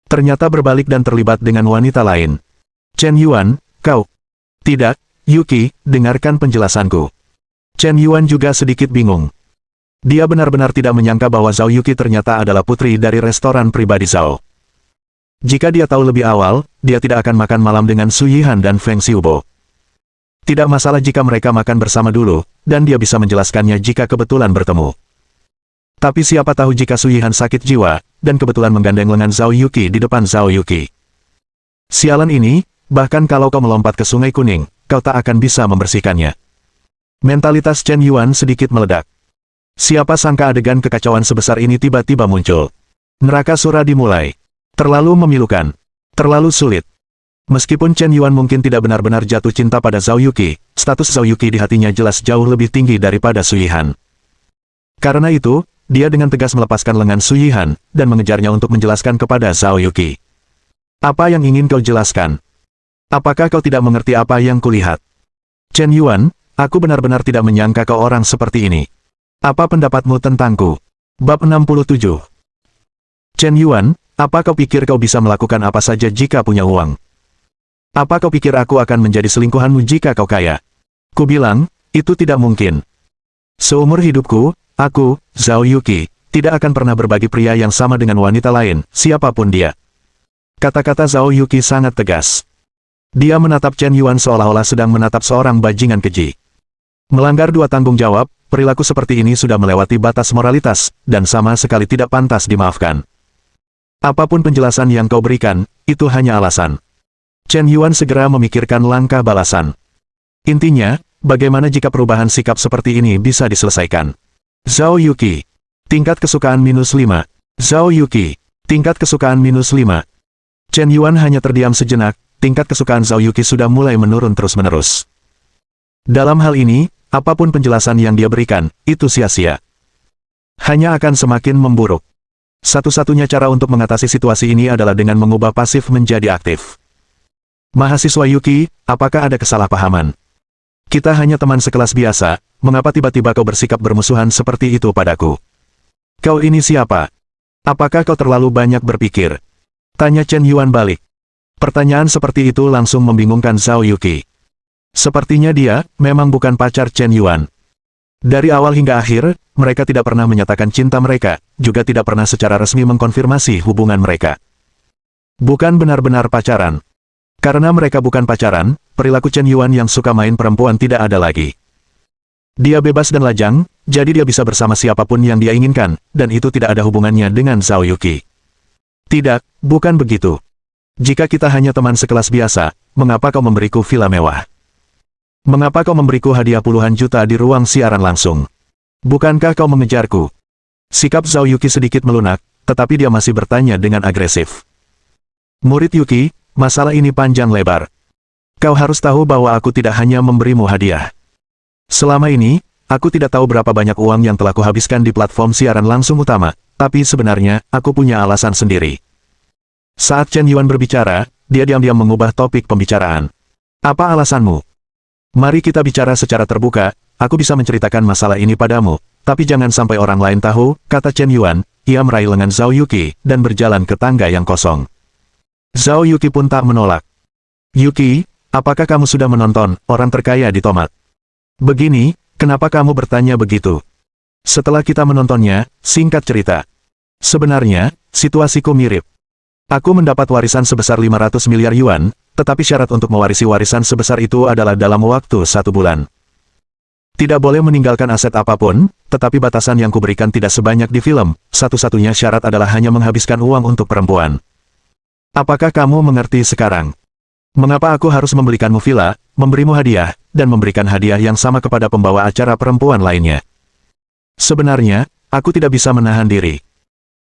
Ternyata berbalik dan terlibat dengan wanita lain. Chen Yuan, kau... Tidak, Yuqi, dengarkan penjelasanku. Chen Yuan juga sedikit bingung. Dia benar-benar tidak menyangka bahwa Zhao Yuqi ternyata adalah putri dari restoran pribadi Zhao. Jika dia tahu lebih awal, dia tidak akan makan malam dengan Su Yihan dan Feng Xiubo. Tidak masalah jika mereka makan bersama dulu, dan dia bisa menjelaskannya jika kebetulan bertemu. Tapi siapa tahu jika Su Yihan sakit jiwa, dan kebetulan menggandeng lengan Zhao Yuqi di depan Zhao Yuqi. Sialan ini, bahkan kalau kau melompat ke Sungai Kuning, kau tak akan bisa membersihkannya. Mentalitas Chen Yuan sedikit meledak. Siapa sangka adegan kekacauan sebesar ini tiba-tiba muncul. Neraka Sura dimulai. Terlalu memilukan. Terlalu sulit. Meskipun Chen Yuan mungkin tidak benar-benar jatuh cinta pada Zhao Yuqi, status Zhao Yuqi di hatinya jelas jauh lebih tinggi daripada Su Yihan. Karena itu, dia dengan tegas melepaskan lengan Su Yihan, dan mengejarnya untuk menjelaskan kepada Zhao Yuqi. Apa yang ingin kau jelaskan? Apakah kau tidak mengerti apa yang kulihat? Chen Yuan, aku benar-benar tidak menyangka kau orang seperti ini. Apa pendapatmu tentangku? Bab 67. Chen Yuan, apa kau pikir kau bisa melakukan apa saja jika punya uang? Apa kau pikir aku akan menjadi selingkuhanmu jika kau kaya? Kubilang, itu tidak mungkin. Seumur hidupku, aku, Zhao Yuqi, tidak akan pernah berbagi pria yang sama dengan wanita lain, siapapun dia. Kata-kata Zhao Yuqi sangat tegas. Dia menatap Chen Yuan seolah-olah sedang menatap seorang bajingan keji. Melanggar dua tanggung jawab, perilaku seperti ini sudah melewati batas moralitas, dan sama sekali tidak pantas dimaafkan. Apapun penjelasan yang kau berikan, itu hanya alasan. Chen Yuan segera memikirkan langkah balasan. Intinya, bagaimana jika perubahan sikap seperti ini bisa diselesaikan? Zhao Yuqi. Tingkat kesukaan -5. Zhao Yuqi. Tingkat kesukaan -5. Chen Yuan hanya terdiam sejenak, tingkat kesukaan Zhao Yuqi sudah mulai menurun terus-menerus. Dalam hal ini, apapun penjelasan yang dia berikan, itu sia-sia. Hanya akan semakin memburuk. Satu-satunya cara untuk mengatasi situasi ini adalah dengan mengubah pasif menjadi aktif. Mahasiswa Yuqi, apakah ada kesalahpahaman? Kita hanya teman sekelas biasa, mengapa tiba-tiba kau bersikap bermusuhan seperti itu padaku? Kau ini siapa? Apakah kau terlalu banyak berpikir? Tanya Chen Yuan balik. Pertanyaan seperti itu langsung membingungkan Zhao Yuqi. Sepertinya dia, memang bukan pacar Chen Yuan. Dari awal hingga akhir, mereka tidak pernah menyatakan cinta mereka, juga tidak pernah secara resmi mengkonfirmasi hubungan mereka. Bukan benar-benar pacaran. Karena mereka bukan pacaran, perilaku Chen Yuan yang suka main perempuan tidak ada lagi. Dia bebas dan lajang, jadi dia bisa bersama siapapun yang dia inginkan, dan itu tidak ada hubungannya dengan Zhao Yuqi. Tidak, bukan begitu. Jika kita hanya teman sekelas biasa, mengapa kau memberiku villa mewah? Mengapa kau memberiku hadiah puluhan juta di ruang siaran langsung? Bukankah kau mengejarku? Sikap Zhao Yuqi sedikit melunak, tetapi dia masih bertanya dengan agresif. Murid Yuqi, masalah ini panjang lebar. Kau harus tahu bahwa aku tidak hanya memberimu hadiah. Selama ini, aku tidak tahu berapa banyak uang yang telah kuhabiskan di platform siaran langsung utama, tapi sebenarnya, aku punya alasan sendiri. Saat Chen Yuan berbicara, dia diam-diam mengubah topik pembicaraan. Apa alasanmu? Mari kita bicara secara terbuka, aku bisa menceritakan masalah ini padamu, tapi jangan sampai orang lain tahu, kata Chen Yuan. Ia meraih lengan Zhao Yuqi, dan berjalan ke tangga yang kosong. Zhao Yuqi pun tak menolak. Yuqi, apakah kamu sudah menonton Orang Terkaya di Tomat? Begini, kenapa kamu bertanya begitu? Setelah kita menontonnya, singkat cerita. Sebenarnya, situasiku mirip. Aku mendapat warisan sebesar 500 miliar yuan, tetapi syarat untuk mewarisi warisan sebesar itu adalah dalam waktu 1 bulan. Tidak boleh meninggalkan aset apapun, tetapi batasan yang kuberikan tidak sebanyak di film, satu-satunya syarat adalah hanya menghabiskan uang untuk perempuan. Apakah kamu mengerti sekarang? Mengapa aku harus membelikanmu villa, memberimu hadiah, dan memberikan hadiah yang sama kepada pembawa acara perempuan lainnya? Sebenarnya, aku tidak bisa menahan diri.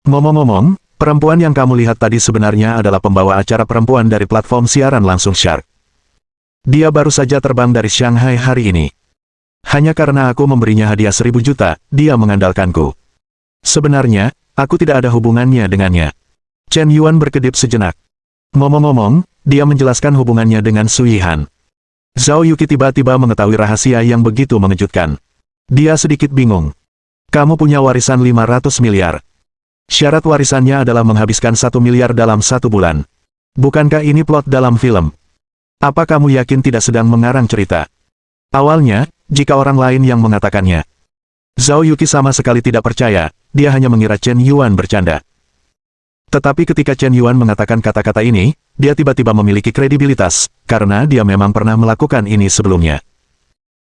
Ngomong-ngomong, perempuan yang kamu lihat tadi sebenarnya adalah pembawa acara perempuan dari platform siaran langsung Shark. Dia baru saja terbang dari Shanghai hari ini. Hanya karena aku memberinya hadiah 1.000 juta, dia mengandalkanku. Sebenarnya, aku tidak ada hubungannya dengannya. Chen Yuan berkedip sejenak. Ngomong-ngomong, dia menjelaskan hubungannya dengan Su Yihan. Zhao Yuqi tiba-tiba mengetahui rahasia yang begitu mengejutkan. Dia sedikit bingung. Kamu punya warisan 500 miliar. Syarat warisannya adalah menghabiskan 1 miliar dalam 1 bulan. Bukankah ini plot dalam film? Apa kamu yakin tidak sedang mengarang cerita? Awalnya, jika orang lain yang mengatakannya. Zhao Yuqi sama sekali tidak percaya, dia hanya mengira Chen Yuan bercanda. Tetapi ketika Chen Yuan mengatakan kata-kata ini, dia tiba-tiba memiliki kredibilitas, karena dia memang pernah melakukan ini sebelumnya.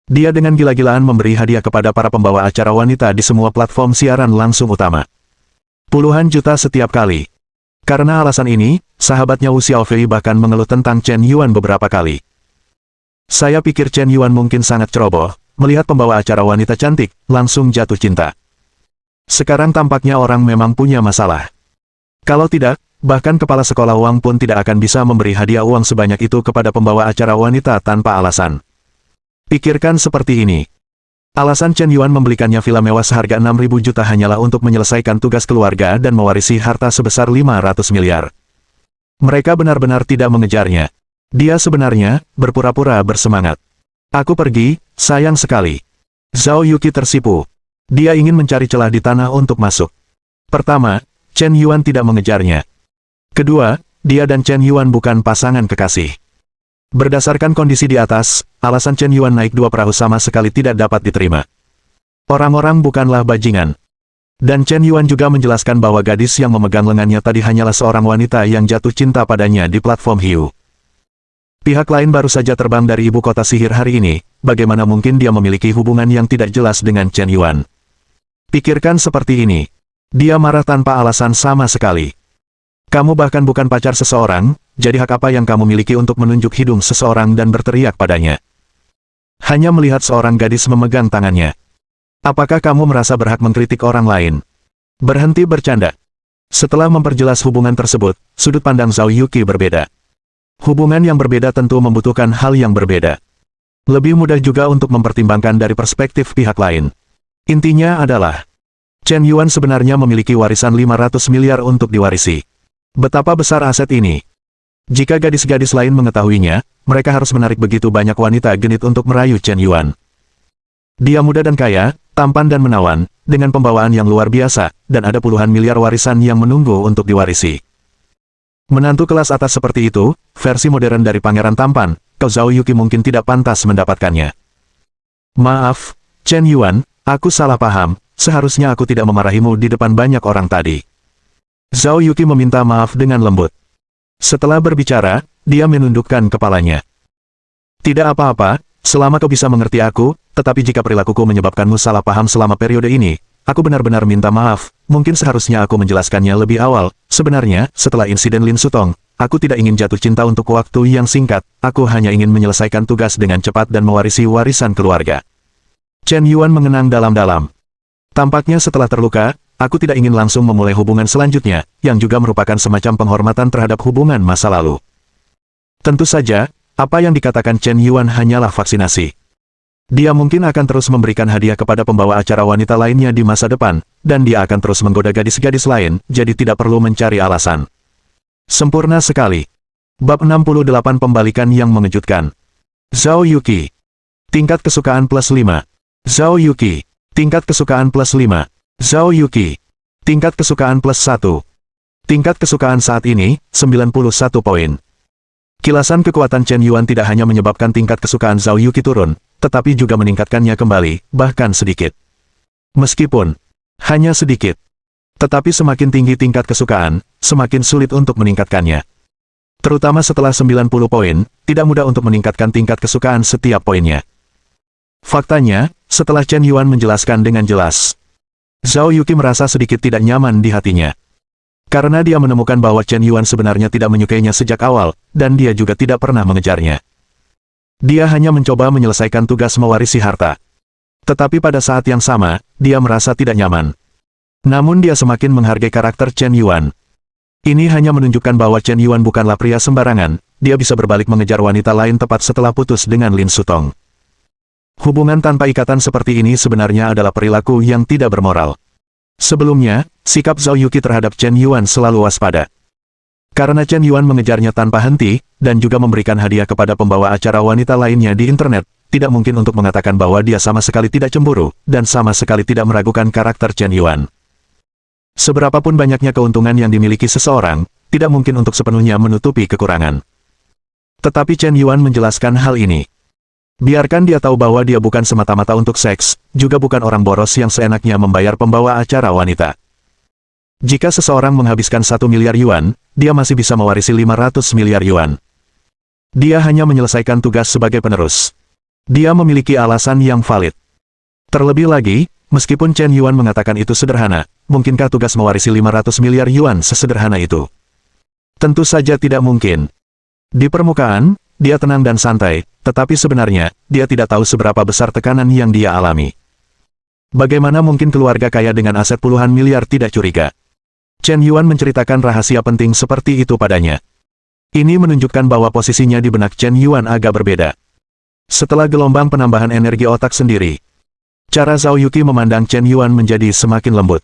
Dia dengan gila-gilaan memberi hadiah kepada para pembawa acara wanita di semua platform siaran langsung utama. Puluhan juta setiap kali. Karena alasan ini, sahabatnya Wu Xiaofei bahkan mengeluh tentang Chen Yuan beberapa kali. Saya pikir Chen Yuan mungkin sangat ceroboh, melihat pembawa acara wanita cantik, langsung jatuh cinta. Sekarang tampaknya orang memang punya masalah. Kalau tidak, bahkan kepala sekolah uang pun tidak akan bisa memberi hadiah uang sebanyak itu kepada pembawa acara wanita tanpa alasan. Pikirkan seperti ini. Alasan Chen Yuan membelikannya villa mewah seharga 6.000 juta hanyalah untuk menyelesaikan tugas keluarga dan mewarisi harta sebesar 500 miliar. Mereka benar-benar tidak mengejarnya. Dia sebenarnya berpura-pura bersemangat. Aku pergi, sayang sekali. Zhao Yuqi tersipu. Dia ingin mencari celah di tanah untuk masuk. Pertama, Chen Yuan tidak mengejarnya. Kedua, dia dan Chen Yuan bukan pasangan kekasih. Berdasarkan kondisi di atas, alasan Chen Yuan naik 2 perahu sama sekali tidak dapat diterima. Orang-orang bukanlah bajingan. Dan Chen Yuan juga menjelaskan bahwa gadis yang memegang lengannya tadi hanyalah seorang wanita yang jatuh cinta padanya di platform Hiu. Pihak lain baru saja terbang dari ibu kota sihir hari ini, bagaimana mungkin dia memiliki hubungan yang tidak jelas dengan Chen Yuan? Pikirkan seperti ini. Dia marah tanpa alasan sama sekali. Kamu bahkan bukan pacar seseorang, jadi hak apa yang kamu miliki untuk menunjuk hidung seseorang dan berteriak padanya? Hanya melihat seorang gadis memegang tangannya. Apakah kamu merasa berhak mengkritik orang lain? Berhenti bercanda. Setelah memperjelas hubungan tersebut, sudut pandang Zhao Yuqi berbeda. Hubungan yang berbeda tentu membutuhkan hal yang berbeda. Lebih mudah juga untuk mempertimbangkan dari perspektif pihak lain. Intinya adalah, Chen Yuan sebenarnya memiliki warisan 500 miliar untuk diwarisi. Betapa besar aset ini? Jika gadis-gadis lain mengetahuinya, mereka harus menarik begitu banyak wanita genit untuk merayu Chen Yuan. Dia muda dan kaya, tampan dan menawan, dengan pembawaan yang luar biasa, dan ada puluhan miliar warisan yang menunggu untuk diwarisi. Menantu kelas atas seperti itu, versi modern dari pangeran tampan, kau Zhao Yuqi mungkin tidak pantas mendapatkannya. Maaf, Chen Yuan, aku salah paham, seharusnya aku tidak memarahimu di depan banyak orang tadi. Zhao Yuqi meminta maaf dengan lembut. Setelah berbicara, dia menundukkan kepalanya. Tidak apa-apa, selama kau bisa mengerti aku, tetapi jika perilakuku menyebabkanmu salah paham selama periode ini, aku benar-benar minta maaf, mungkin seharusnya aku menjelaskannya lebih awal. Sebenarnya, setelah insiden Lin Sutong, aku tidak ingin jatuh cinta untuk waktu yang singkat, aku hanya ingin menyelesaikan tugas dengan cepat dan mewarisi warisan keluarga. Chen Yuan mengenang dalam-dalam. Tampaknya setelah terluka, aku tidak ingin langsung memulai hubungan selanjutnya, yang juga merupakan semacam penghormatan terhadap hubungan masa lalu. Tentu saja, apa yang dikatakan Chen Yuan hanyalah vaksinasi. Dia mungkin akan terus memberikan hadiah kepada pembawa acara wanita lainnya di masa depan, dan dia akan terus menggoda gadis-gadis lain, jadi tidak perlu mencari alasan. Sempurna sekali. Bab 68 Pembalikan yang mengejutkan. Zhao Yuqi. Tingkat kesukaan plus 5. Zhao Yuqi. Tingkat kesukaan plus 5. Zhao Yuqi. Tingkat kesukaan plus 1. Tingkat kesukaan saat ini, 91 poin. Kilasan kekuatan Chen Yuan tidak hanya menyebabkan tingkat kesukaan Zhao Yuqi turun, tetapi juga meningkatkannya kembali, bahkan sedikit. Meskipun hanya sedikit, tetapi semakin tinggi tingkat kesukaan, semakin sulit untuk meningkatkannya. Terutama setelah 90 poin, tidak mudah untuk meningkatkan tingkat kesukaan setiap poinnya. Faktanya, setelah Chen Yuan menjelaskan dengan jelas, Zhao Yuqi merasa sedikit tidak nyaman di hatinya. Karena dia menemukan bahwa Chen Yuan sebenarnya tidak menyukainya sejak awal, dan dia juga tidak pernah mengejarnya. Dia hanya mencoba menyelesaikan tugas mewarisi harta. Tetapi pada saat yang sama, dia merasa tidak nyaman. Namun dia semakin menghargai karakter Chen Yuan. Ini hanya menunjukkan bahwa Chen Yuan bukanlah pria sembarangan, dia bisa berbalik mengejar wanita lain tepat setelah putus dengan Lin Sutong. Hubungan tanpa ikatan seperti ini sebenarnya adalah perilaku yang tidak bermoral. Sebelumnya, sikap Zhao Yuqi terhadap Chen Yuan selalu waspada. Karena Chen Yuan mengejarnya tanpa henti, dan juga memberikan hadiah kepada pembawa acara wanita lainnya di internet, tidak mungkin untuk mengatakan bahwa dia sama sekali tidak cemburu, dan sama sekali tidak meragukan karakter Chen Yuan. Seberapapun banyaknya keuntungan yang dimiliki seseorang, tidak mungkin untuk sepenuhnya menutupi kekurangan. Tetapi Chen Yuan menjelaskan hal ini. Biarkan dia tahu bahwa dia bukan semata-mata untuk seks, juga bukan orang boros yang seenaknya membayar pembawa acara wanita. Jika seseorang menghabiskan 1 miliar yuan, dia masih bisa mewarisi 500 miliar yuan. Dia hanya menyelesaikan tugas sebagai penerus. Dia memiliki alasan yang valid. Terlebih lagi, meskipun Chen Yuan mengatakan itu sederhana, mungkinkah tugas mewarisi 500 miliar yuan sesederhana itu? Tentu saja tidak mungkin. Di permukaan, dia tenang dan santai, tetapi sebenarnya, dia tidak tahu seberapa besar tekanan yang dia alami. Bagaimana mungkin keluarga kaya dengan aset puluhan miliar tidak curiga? Chen Yuan menceritakan rahasia penting seperti itu padanya. Ini menunjukkan bahwa posisinya di benak Chen Yuan agak berbeda. Setelah gelombang penambahan energi otak sendiri, cara Zhao Yuqi memandang Chen Yuan menjadi semakin lembut.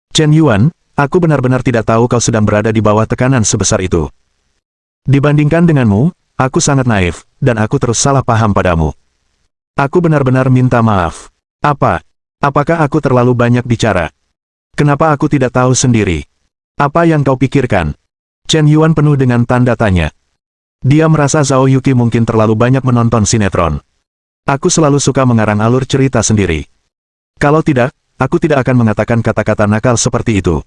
Chen Yuan, aku benar-benar tidak tahu kau sedang berada di bawah tekanan sebesar itu. Dibandingkan denganmu, aku sangat naif, dan aku terus salah paham padamu. Aku benar-benar minta maaf. Apakah aku terlalu banyak bicara? Kenapa aku tidak tahu sendiri? Apa yang kau pikirkan? Chen Yuan penuh dengan tanda tanya. Dia merasa Zhao Yuqi mungkin terlalu banyak menonton sinetron. Aku selalu suka mengarang alur cerita sendiri. Kalau tidak, aku tidak akan mengatakan kata-kata nakal seperti itu.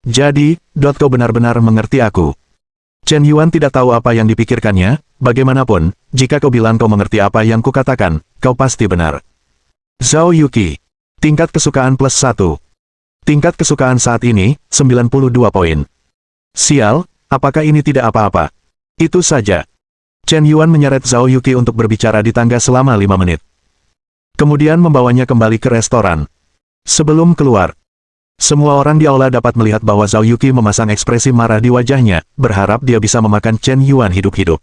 Jadi, kau benar-benar mengerti aku. Chen Yuan tidak tahu apa yang dipikirkannya, bagaimanapun, jika kau bilang kau mengerti apa yang kukatakan, kau pasti benar. Zhao Yuqi. Tingkat kesukaan plus 1. Tingkat kesukaan saat ini, 92 poin. Sial, apakah ini tidak apa-apa? Itu saja. Chen Yuan menyeret Zhao Yuki untuk berbicara di tangga selama 5 menit. Kemudian membawanya kembali ke restoran. Sebelum keluar, semua orang di aula dapat melihat bahwa Zhao Yuki memasang ekspresi marah di wajahnya, berharap dia bisa memakan Chen Yuan hidup-hidup.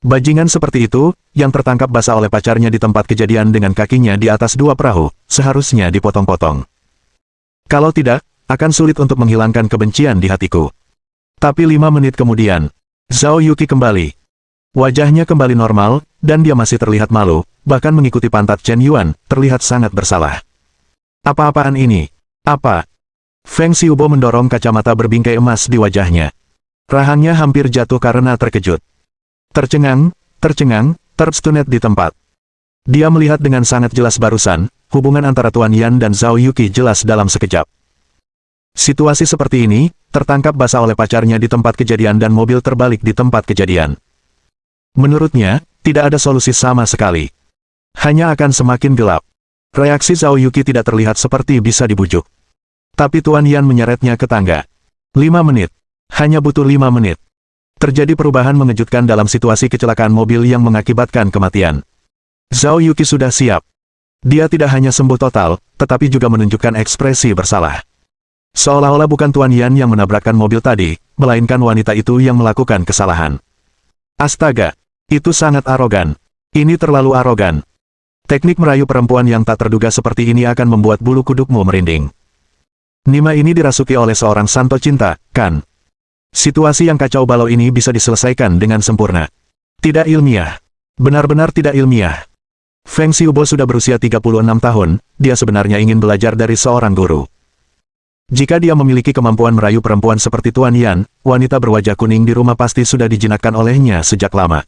Bajingan seperti itu, yang tertangkap basah oleh pacarnya di tempat kejadian dengan kakinya di atas 2 perahu, seharusnya dipotong-potong. Kalau tidak, akan sulit untuk menghilangkan kebencian di hatiku. Tapi 5 menit kemudian, Zhao Yuki kembali. Wajahnya kembali normal, dan dia masih terlihat malu, bahkan mengikuti pantat Chen Yuan, terlihat sangat bersalah. Apa-apaan ini? Apa? Feng Xiubo mendorong kacamata berbingkai emas di wajahnya. Rahangnya hampir jatuh karena terkejut. Tercengang, terstunet di tempat. Dia melihat dengan sangat jelas barusan, hubungan antara Tuan Yan dan Zhao Yuki jelas dalam sekejap. Situasi seperti ini, tertangkap basah oleh pacarnya di tempat kejadian dan mobil terbalik di tempat kejadian. Menurutnya, tidak ada solusi sama sekali. Hanya akan semakin gelap. Reaksi Zhao Yuki tidak terlihat seperti bisa dibujuk. Tapi Tuan Yan menyeretnya ke tangga. 5 menit. Hanya butuh 5 menit. Terjadi perubahan mengejutkan dalam situasi kecelakaan mobil yang mengakibatkan kematian. Zhao Yuki sudah siap. Dia tidak hanya sembuh total, tetapi juga menunjukkan ekspresi bersalah. Seolah-olah bukan Tuan Yan yang menabrakkan mobil tadi, melainkan wanita itu yang melakukan kesalahan. Astaga, itu sangat arogan. Ini terlalu arogan. Teknik merayu perempuan yang tak terduga seperti ini akan membuat bulu kudukmu merinding. Nima ini dirasuki oleh seorang santo cinta, kan? Situasi yang kacau balau ini bisa diselesaikan dengan sempurna. Tidak ilmiah. Benar-benar tidak ilmiah. Feng Xiubo sudah berusia 36 tahun, dia sebenarnya ingin belajar dari seorang guru. Jika dia memiliki kemampuan merayu perempuan seperti Tuan Yan, wanita berwajah kuning di rumah pasti sudah dijinakkan olehnya sejak lama.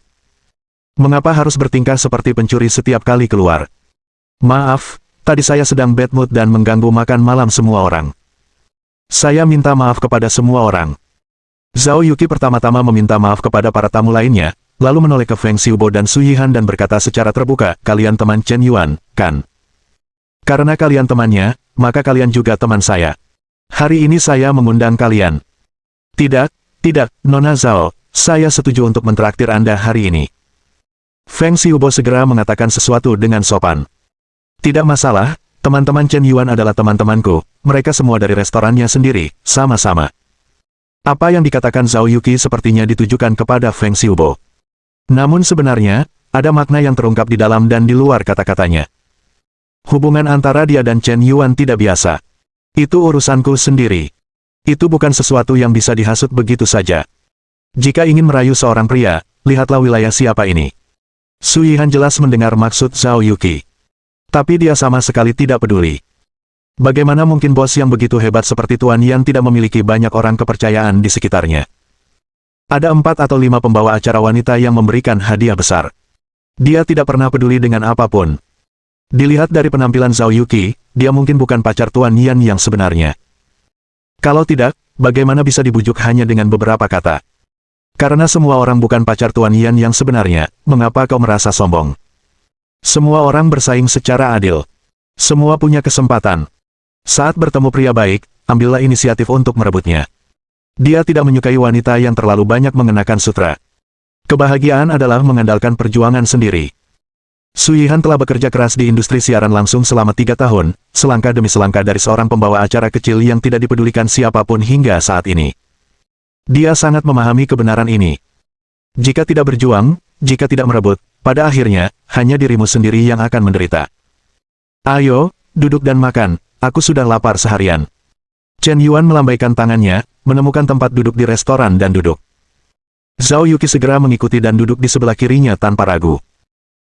Mengapa harus bertingkah seperti pencuri setiap kali keluar? Maaf, tadi saya sedang bad mood dan mengganggu makan malam semua orang. Saya minta maaf kepada semua orang. Zhao Yuki pertama-tama meminta maaf kepada para tamu lainnya, lalu menoleh ke Feng Xiubo dan Su Yihan dan berkata secara terbuka, kalian teman Chen Yuan, kan? Karena kalian temannya, maka kalian juga teman saya. Hari ini saya mengundang kalian. Tidak, Nona Zhao, saya setuju untuk mentraktir Anda hari ini. Feng Xiubo segera mengatakan sesuatu dengan sopan. Tidak masalah, teman-teman Chen Yuan adalah teman-temanku, mereka semua dari restorannya sendiri, sama-sama. Apa yang dikatakan Zhao Yuki sepertinya ditujukan kepada Feng Xiubo. Namun sebenarnya, ada makna yang terungkap di dalam dan di luar kata-katanya. Hubungan antara dia dan Chen Yuan tidak biasa. Itu urusanku sendiri. Itu bukan sesuatu yang bisa dihasut begitu saja. Jika ingin merayu seorang pria, lihatlah wilayah siapa ini. Su Yihan jelas mendengar maksud Zhao Yuki. Tapi dia sama sekali tidak peduli. Bagaimana mungkin bos yang begitu hebat seperti Tuan Yan tidak memiliki banyak orang kepercayaan di sekitarnya? Ada 4 atau 5 pembawa acara wanita yang memberikan hadiah besar. Dia tidak pernah peduli dengan apapun. Dilihat dari penampilan Zhao Yuki, dia mungkin bukan pacar Tuan Yan yang sebenarnya. Kalau tidak, bagaimana bisa dibujuk hanya dengan beberapa kata? Karena semua orang bukan pacar Tuan Yan yang sebenarnya, mengapa kau merasa sombong? Semua orang bersaing secara adil. Semua punya kesempatan. Saat bertemu pria baik, ambillah inisiatif untuk merebutnya. Dia tidak menyukai wanita yang terlalu banyak mengenakan sutra. Kebahagiaan adalah mengandalkan perjuangan sendiri. Su Yihan telah bekerja keras di industri siaran langsung selama 3 tahun, selangkah demi selangkah dari seorang pembawa acara kecil yang tidak dipedulikan siapapun hingga saat ini. Dia sangat memahami kebenaran ini. Jika tidak berjuang, jika tidak merebut, pada akhirnya, hanya dirimu sendiri yang akan menderita. Ayo, duduk dan makan. Aku sudah lapar seharian. Chen Yuan melambaikan tangannya, menemukan tempat duduk di restoran dan duduk. Zhao Yuki segera mengikuti dan duduk di sebelah kirinya tanpa ragu.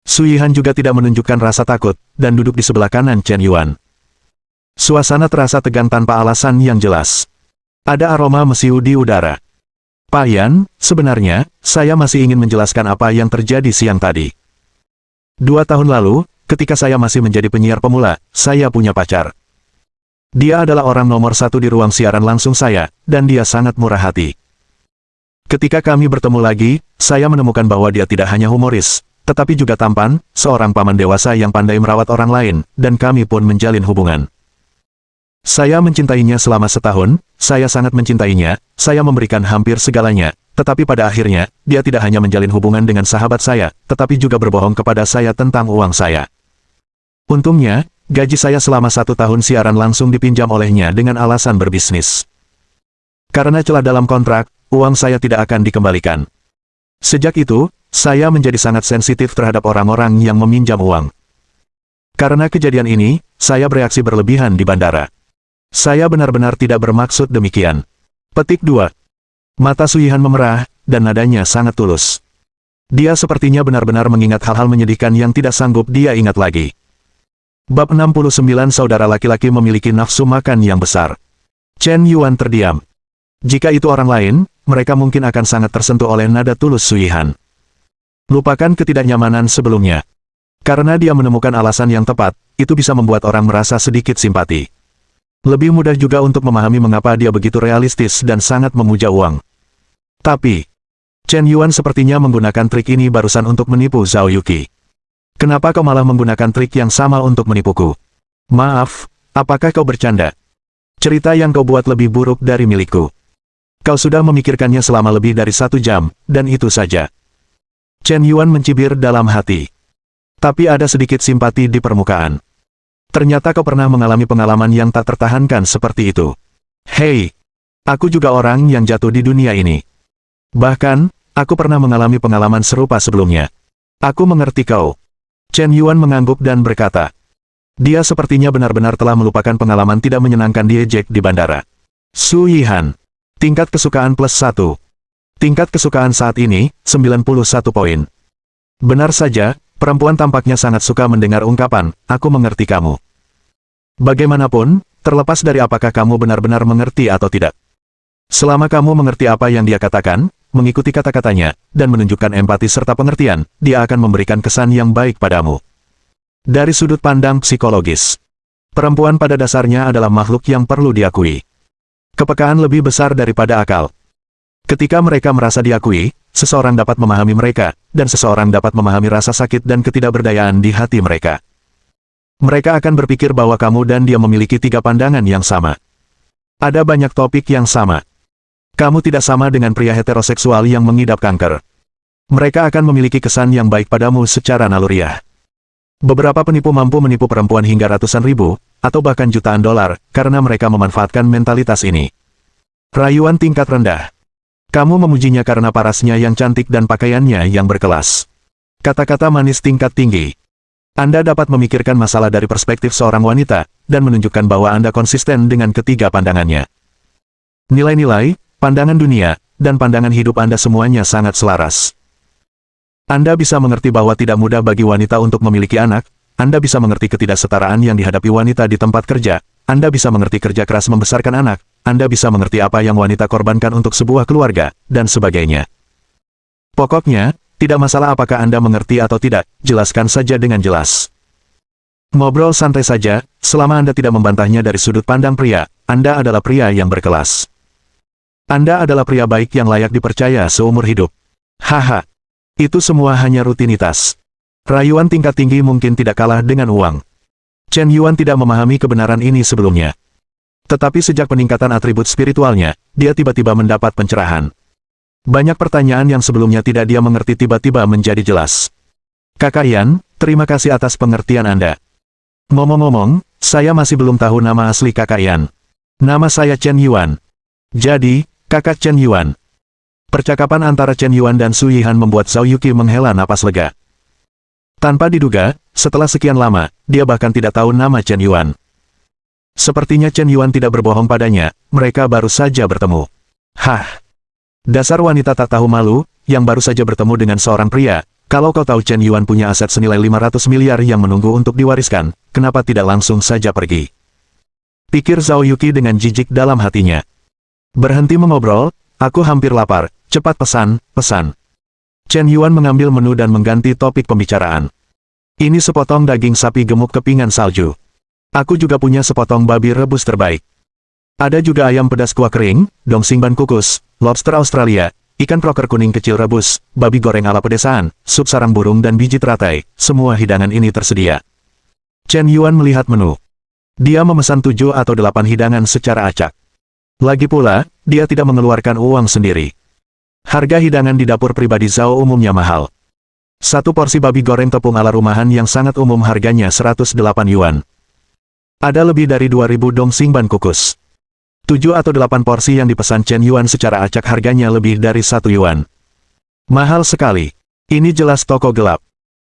Su Yihan juga tidak menunjukkan rasa takut, dan duduk di sebelah kanan Chen Yuan. Suasana terasa tegang tanpa alasan yang jelas. Ada aroma mesiu di udara. Pak Yan, sebenarnya, saya masih ingin menjelaskan apa yang terjadi siang tadi. 2 tahun lalu, ketika saya masih menjadi penyiar pemula, saya punya pacar. Dia adalah orang nomor 1 di ruang siaran langsung saya, dan dia sangat murah hati. Ketika kami bertemu lagi, saya menemukan bahwa dia tidak hanya humoris, tetapi juga tampan, seorang paman dewasa yang pandai merawat orang lain, dan kami pun menjalin hubungan. Saya mencintainya selama setahun, saya sangat mencintainya, saya memberikan hampir segalanya, Tetapi pada akhirnya, dia tidak hanya menjalin hubungan dengan sahabat saya, tetapi juga berbohong kepada saya tentang uang saya. Untungnya, gaji saya selama 1 tahun siaran langsung dipinjam olehnya dengan alasan berbisnis. Karena celah dalam kontrak, uang saya tidak akan dikembalikan. Sejak itu, saya menjadi sangat sensitif terhadap orang-orang yang meminjam uang. Karena kejadian ini, saya bereaksi berlebihan di bandara. Saya benar-benar tidak bermaksud demikian. Petik 2. Mata Su Yihan memerah, dan nadanya sangat tulus. Dia sepertinya benar-benar mengingat hal-hal menyedihkan yang tidak sanggup dia ingat lagi. Bab 69 Saudara laki-laki memiliki nafsu makan yang besar. Chen Yuan terdiam. Jika itu orang lain, mereka mungkin akan sangat tersentuh oleh nada tulus Su Yihan. Lupakan ketidaknyamanan sebelumnya. Karena dia menemukan alasan yang tepat, itu bisa membuat orang merasa sedikit simpati. Lebih mudah juga untuk memahami mengapa dia begitu realistis dan sangat memuja uang. Tapi, Chen Yuan sepertinya menggunakan trik ini barusan untuk menipu Zhao Yuqi. Kenapa kau malah menggunakan trik yang sama untuk menipuku? Maaf, apakah kau bercanda? Cerita yang kau buat lebih buruk dari milikku. Kau sudah memikirkannya selama lebih dari 1 jam, dan itu saja. Chen Yuan mencibir dalam hati. Tapi ada sedikit simpati di permukaan. Ternyata kau pernah mengalami pengalaman yang tak tertahankan seperti itu. Hei, aku juga orang yang jatuh di dunia ini. Bahkan, aku pernah mengalami pengalaman serupa sebelumnya. Aku mengerti kau. Chen Yuan mengangguk dan berkata. Dia sepertinya benar-benar telah melupakan pengalaman tidak menyenangkan diejek di bandara. Su Yihan. Tingkat kesukaan +1. Tingkat kesukaan saat ini, 91 poin. Benar saja, perempuan tampaknya sangat suka mendengar ungkapan, aku mengerti kamu. Bagaimanapun, terlepas dari apakah kamu benar-benar mengerti atau tidak. Selama kamu mengerti apa yang dia katakan, mengikuti kata-katanya, dan menunjukkan empati serta pengertian, dia akan memberikan kesan yang baik padamu. Dari sudut pandang psikologis, perempuan pada dasarnya adalah makhluk yang perlu diakui. Kepekaan lebih besar daripada akal. Ketika mereka merasa diakui, seseorang dapat memahami mereka, dan seseorang dapat memahami rasa sakit dan ketidakberdayaan di hati mereka. Mereka akan berpikir bahwa kamu dan dia memiliki 3 pandangan yang sama. Ada banyak topik yang sama. Kamu tidak sama dengan pria heteroseksual yang mengidap kanker. Mereka akan memiliki kesan yang baik padamu secara naluriah. Beberapa penipu mampu menipu perempuan hingga ratusan ribu, atau bahkan jutaan dolar, karena mereka memanfaatkan mentalitas ini. Rayuan tingkat rendah. Kamu memujinya karena parasnya yang cantik dan pakaiannya yang berkelas. Kata-kata manis tingkat tinggi. Anda dapat memikirkan masalah dari perspektif seorang wanita, dan menunjukkan bahwa Anda konsisten dengan ketiga pandangannya. Nilai-nilai, pandangan dunia, dan pandangan hidup Anda semuanya sangat selaras. Anda bisa mengerti bahwa tidak mudah bagi wanita untuk memiliki anak, Anda bisa mengerti ketidaksetaraan yang dihadapi wanita di tempat kerja, Anda bisa mengerti kerja keras membesarkan anak, Anda bisa mengerti apa yang wanita korbankan untuk sebuah keluarga, dan sebagainya. Pokoknya, tidak masalah apakah Anda mengerti atau tidak, jelaskan saja dengan jelas. Ngobrol santai saja, selama Anda tidak membantahnya dari sudut pandang pria, Anda adalah pria yang berkelas. Anda adalah pria baik yang layak dipercaya seumur hidup. Haha. Itu semua hanya rutinitas. Rayuan tingkat tinggi mungkin tidak kalah dengan uang. Chen Yuan tidak memahami kebenaran ini sebelumnya. Tetapi sejak peningkatan atribut spiritualnya, dia tiba-tiba mendapat pencerahan. Banyak pertanyaan yang sebelumnya tidak dia mengerti tiba-tiba menjadi jelas. Kakak Yan, terima kasih atas pengertian Anda. Ngomong-ngomong, saya masih belum tahu nama asli Kakak Yan. Nama saya Chen Yuan. Jadi, Kakak Chen Yuan. Percakapan antara Chen Yuan dan Su Yihan membuat Zhao Yuqi menghela napas lega. Tanpa diduga, setelah sekian lama, dia bahkan tidak tahu nama Chen Yuan. Sepertinya Chen Yuan tidak berbohong padanya, mereka baru saja bertemu. Hah! Dasar wanita tak tahu malu, yang baru saja bertemu dengan seorang pria. Kalau kau tahu Chen Yuan punya aset senilai 500 miliar yang menunggu untuk diwariskan, kenapa tidak langsung saja pergi? Pikir Zhao Yuqi dengan jijik dalam hatinya. Berhenti mengobrol, aku hampir lapar. Cepat pesan. Chen Yuan mengambil menu dan mengganti topik pembicaraan. Ini sepotong daging sapi gemuk kepingan salju. Aku juga punya sepotong babi rebus terbaik. Ada juga ayam pedas kuah kering, dong singban kukus, lobster Australia, ikan proker kuning kecil rebus, babi goreng ala pedesaan, sup sarang burung dan biji teratai. Semua hidangan ini tersedia. Chen Yuan melihat menu. Dia memesan 7 atau 8 hidangan secara acak. Lagi pula, dia tidak mengeluarkan uang sendiri. Harga hidangan di dapur pribadi Zhao umumnya mahal. Satu porsi babi goreng tepung ala rumahan yang sangat umum harganya 108 yuan. Ada lebih dari 2000 dong singban kukus. 7 atau 8 porsi yang dipesan Chen Yuan secara acak harganya lebih dari 1 yuan. Mahal sekali. Ini jelas toko gelap.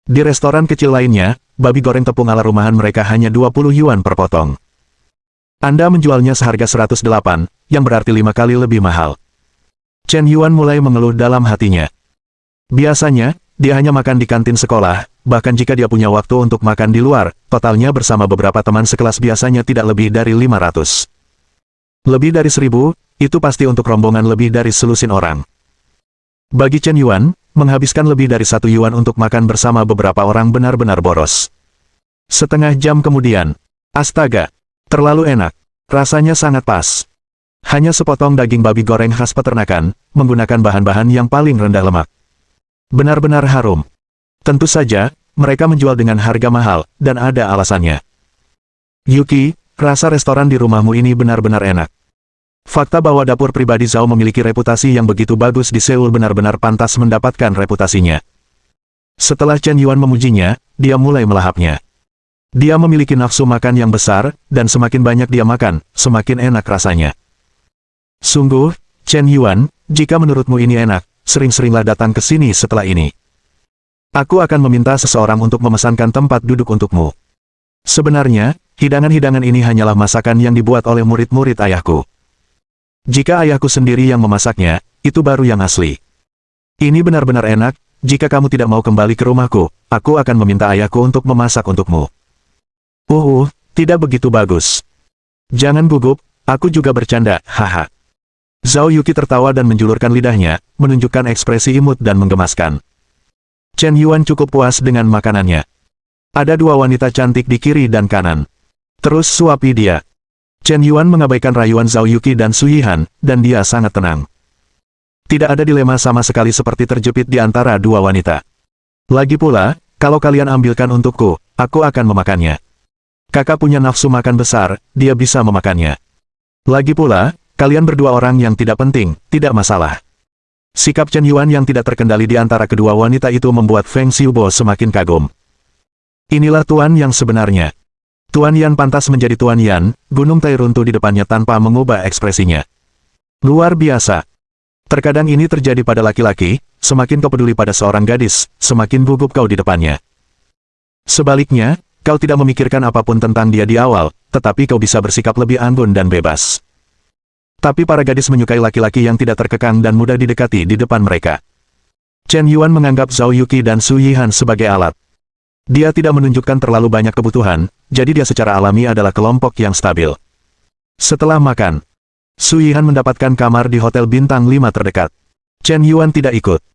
Di restoran kecil lainnya, babi goreng tepung ala rumahan mereka hanya 20 yuan per potong. Anda menjualnya seharga 108, yang berarti 5 kali lebih mahal. Chen Yuan mulai mengeluh dalam hatinya. Biasanya, dia hanya makan di kantin sekolah, bahkan jika dia punya waktu untuk makan di luar, totalnya bersama beberapa teman sekelas biasanya tidak lebih dari 500. Lebih dari 1000, itu pasti untuk rombongan lebih dari selusin orang. Bagi Chen Yuan, menghabiskan lebih dari 1 yuan untuk makan bersama beberapa orang benar-benar boros. Setengah jam kemudian, astaga, terlalu enak, rasanya sangat pas. Hanya sepotong daging babi goreng khas peternakan, menggunakan bahan-bahan yang paling rendah lemak. Benar-benar harum. Tentu saja, mereka menjual dengan harga mahal, dan ada alasannya. Yuki, rasa restoran di rumahmu ini benar-benar enak. Fakta bahwa dapur pribadi Zhao memiliki reputasi yang begitu bagus di Seoul benar-benar pantas mendapatkan reputasinya. Setelah Chen Yuan memujinya, dia mulai melahapnya. Dia memiliki nafsu makan yang besar, dan semakin banyak dia makan, semakin enak rasanya. Sungguh, Chen Yuan, jika menurutmu ini enak, sering-seringlah datang ke sini setelah ini. Aku akan meminta seseorang untuk memesankan tempat duduk untukmu. Sebenarnya, hidangan-hidangan ini hanyalah masakan yang dibuat oleh murid-murid ayahku. Jika ayahku sendiri yang memasaknya, itu baru yang asli. Ini benar-benar enak, jika kamu tidak mau kembali ke rumahku, aku akan meminta ayahku untuk memasak untukmu. Tidak begitu bagus. Jangan gugup, aku juga bercanda, haha. Zhao Yuki tertawa dan menjulurkan lidahnya, menunjukkan ekspresi imut dan menggemaskan. Chen Yuan cukup puas dengan makanannya. Ada 2 wanita cantik di kiri dan kanan. Terus suapi dia. Chen Yuan mengabaikan rayuan Zhao Yuki dan Su Yihan, dan dia sangat tenang. Tidak ada dilema sama sekali seperti terjepit di antara 2 wanita. Lagi pula, kalau kalian ambilkan untukku, aku akan memakannya. Kakak punya nafsu makan besar, dia bisa memakannya. Lagi pula, kalian berdua orang yang tidak penting, tidak masalah. Sikap Chen Yuan yang tidak terkendali di antara kedua wanita itu membuat Feng Xiubo semakin kagum. Inilah Tuan yang sebenarnya. Tuan Yan pantas menjadi Tuan Yan, Gunung Tai runtuh di depannya tanpa mengubah ekspresinya. Luar biasa. Terkadang ini terjadi pada laki-laki, semakin kau peduli pada seorang gadis, semakin gugup kau di depannya. Sebaliknya, kau tidak memikirkan apapun tentang dia di awal, tetapi kau bisa bersikap lebih anggun dan bebas. Tapi para gadis menyukai laki-laki yang tidak terkekang dan mudah didekati di depan mereka. Chen Yuan menganggap Zhao Yuki dan Su Yihan sebagai alat. Dia tidak menunjukkan terlalu banyak kebutuhan, jadi dia secara alami adalah kelompok yang stabil. Setelah makan, Su Yihan mendapatkan kamar di hotel bintang 5 terdekat. Chen Yuan tidak ikut.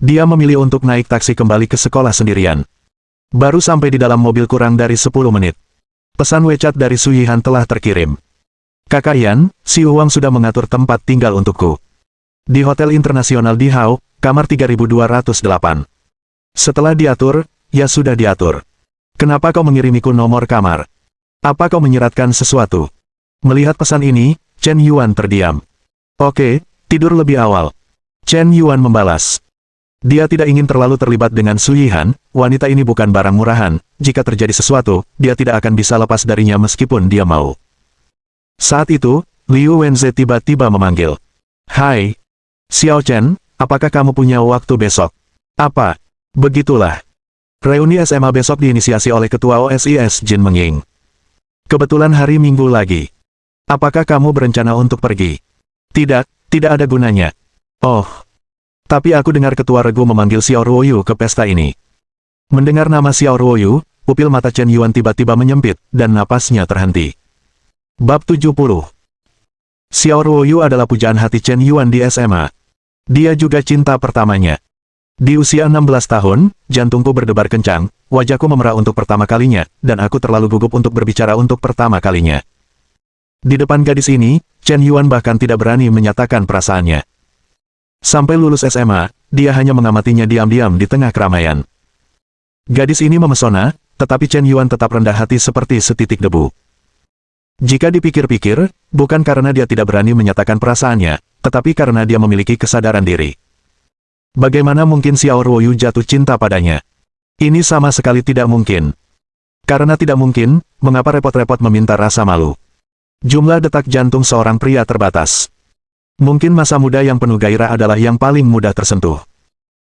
Dia memilih untuk naik taksi kembali ke sekolah sendirian. Baru sampai di dalam mobil kurang dari 10 menit. Pesan WeChat dari Su Yihan telah terkirim. Kakak Yan, si Huang sudah mengatur tempat tinggal untukku. Di Hotel Internasional di Hao, kamar 3208. Setelah diatur, ya sudah diatur. Kenapa kau mengirimiku nomor kamar? Apa kau menyiratkan sesuatu? Melihat pesan ini, Chen Yuan terdiam. Oke, tidur lebih awal. Chen Yuan membalas. Dia tidak ingin terlalu terlibat dengan Su Yihan, wanita ini bukan barang murahan, jika terjadi sesuatu, dia tidak akan bisa lepas darinya meskipun dia mau. Saat itu, Liu Wenze tiba-tiba memanggil. Hai, Xiao Chen, apakah kamu punya waktu besok? Apa? Begitulah. Reuni SMA besok diinisiasi oleh Ketua OSIS Jin Mengying. Kebetulan hari Minggu lagi. Apakah kamu berencana untuk pergi? Tidak, tidak ada gunanya. Oh. Tapi aku dengar Ketua Regu memanggil Xiao Ruoyu ke pesta ini. Mendengar nama Xiao Ruoyu, pupil mata Chen Yuan tiba-tiba menyempit, dan napasnya terhenti. Bab 70. Xiao Ruoyu adalah pujaan hati Chen Yuan di SMA. Dia juga cinta pertamanya. Di usia 16 tahun, jantungku berdebar kencang, wajahku memerah untuk pertama kalinya, dan aku terlalu gugup untuk berbicara untuk pertama kalinya. Di depan gadis ini, Chen Yuan bahkan tidak berani menyatakan perasaannya. Sampai lulus SMA, dia hanya mengamatinya diam-diam di tengah keramaian. Gadis ini memesona, tetapi Chen Yuan tetap rendah hati seperti setitik debu. Jika dipikir-pikir, bukan karena dia tidak berani menyatakan perasaannya, tetapi karena dia memiliki kesadaran diri. Bagaimana mungkin Xiao Ruoyu jatuh cinta padanya? Ini sama sekali tidak mungkin. Karena tidak mungkin, mengapa repot-repot meminta rasa malu? Jumlah detak jantung seorang pria terbatas. Mungkin masa muda yang penuh gairah adalah yang paling mudah tersentuh.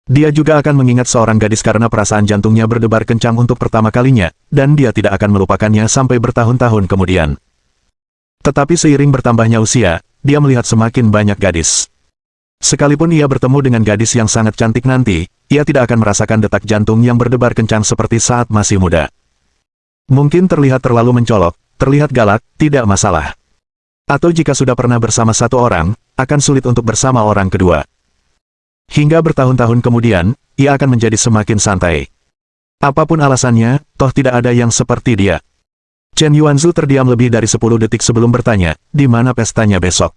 Dia juga akan mengingat seorang gadis karena perasaan jantungnya berdebar kencang untuk pertama kalinya, dan dia tidak akan melupakannya sampai bertahun-tahun kemudian. Tetapi seiring bertambahnya usia, dia melihat semakin banyak gadis. Sekalipun ia bertemu dengan gadis yang sangat cantik nanti, ia tidak akan merasakan detak jantung yang berdebar kencang seperti saat masih muda. Mungkin terlihat terlalu mencolok, terlihat galak, tidak masalah. Atau jika sudah pernah bersama satu orang, akan sulit untuk bersama orang kedua. Hingga bertahun-tahun kemudian, ia akan menjadi semakin santai. Apapun alasannya, toh tidak ada yang seperti dia. Chen Yuanzu terdiam lebih dari 10 detik sebelum bertanya, di mana pestanya besok.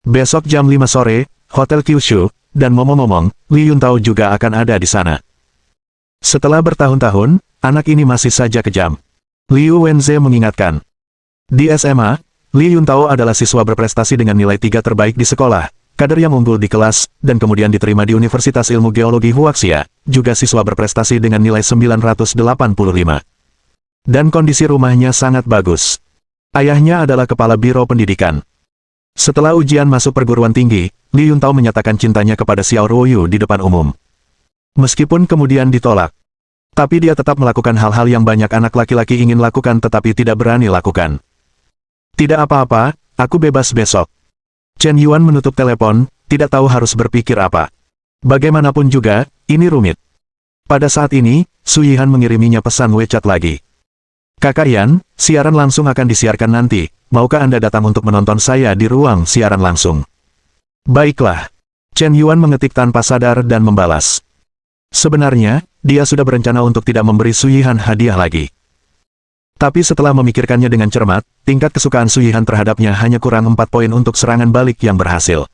Besok jam 5 sore, Hotel Kyushu, dan ngomong-ngomong, Li Yuntao juga akan ada di sana. Setelah bertahun-tahun, anak ini masih saja kejam. Liu Wenze mengingatkan. Di SMA, Li Yuntao adalah siswa berprestasi dengan nilai 3 terbaik di sekolah, kader yang unggul di kelas, dan kemudian diterima di Universitas Ilmu Geologi Huaxia, juga siswa berprestasi dengan nilai 985. Dan kondisi rumahnya sangat bagus. Ayahnya adalah kepala biro pendidikan. Setelah ujian masuk perguruan tinggi, Li Yuntao menyatakan cintanya kepada Xiao Ruoyu di depan umum. Meskipun kemudian ditolak, tapi dia tetap melakukan hal-hal yang banyak anak laki-laki ingin lakukan tetapi tidak berani lakukan. Tidak apa-apa, aku bebas besok. Chen Yuan menutup telepon, tidak tahu harus berpikir apa. Bagaimanapun juga, ini rumit. Pada saat ini, Su Yihan mengiriminya pesan WeChat lagi. Kakak Yan, siaran langsung akan disiarkan nanti, maukah Anda datang untuk menonton saya di ruang siaran langsung? Baiklah. Chen Yuan mengetik tanpa sadar dan membalas. Sebenarnya, dia sudah berencana untuk tidak memberi Su Yihan hadiah lagi. Tapi setelah memikirkannya dengan cermat, tingkat kesukaan Su Yihan terhadapnya hanya kurang 4 poin untuk serangan balik yang berhasil.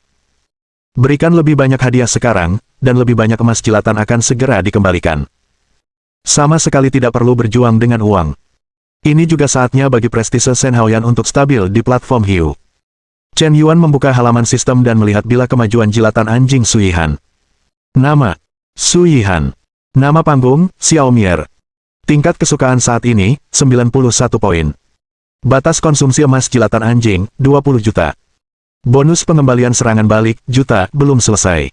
Berikan lebih banyak hadiah sekarang, dan lebih banyak emas jilatan akan segera dikembalikan. Sama sekali tidak perlu berjuang dengan uang. Ini juga saatnya bagi prestise Shen Haoyan untuk stabil di platform hiu. Chen Yuan membuka halaman sistem dan melihat bila kemajuan jilatan anjing Su Yihan. Nama, Su Yihan. Nama panggung, Xiao Mier. Tingkat kesukaan saat ini, 91 poin. Batas konsumsi emas jilatan anjing, 20 juta. Bonus pengembalian serangan balik, juta, belum selesai.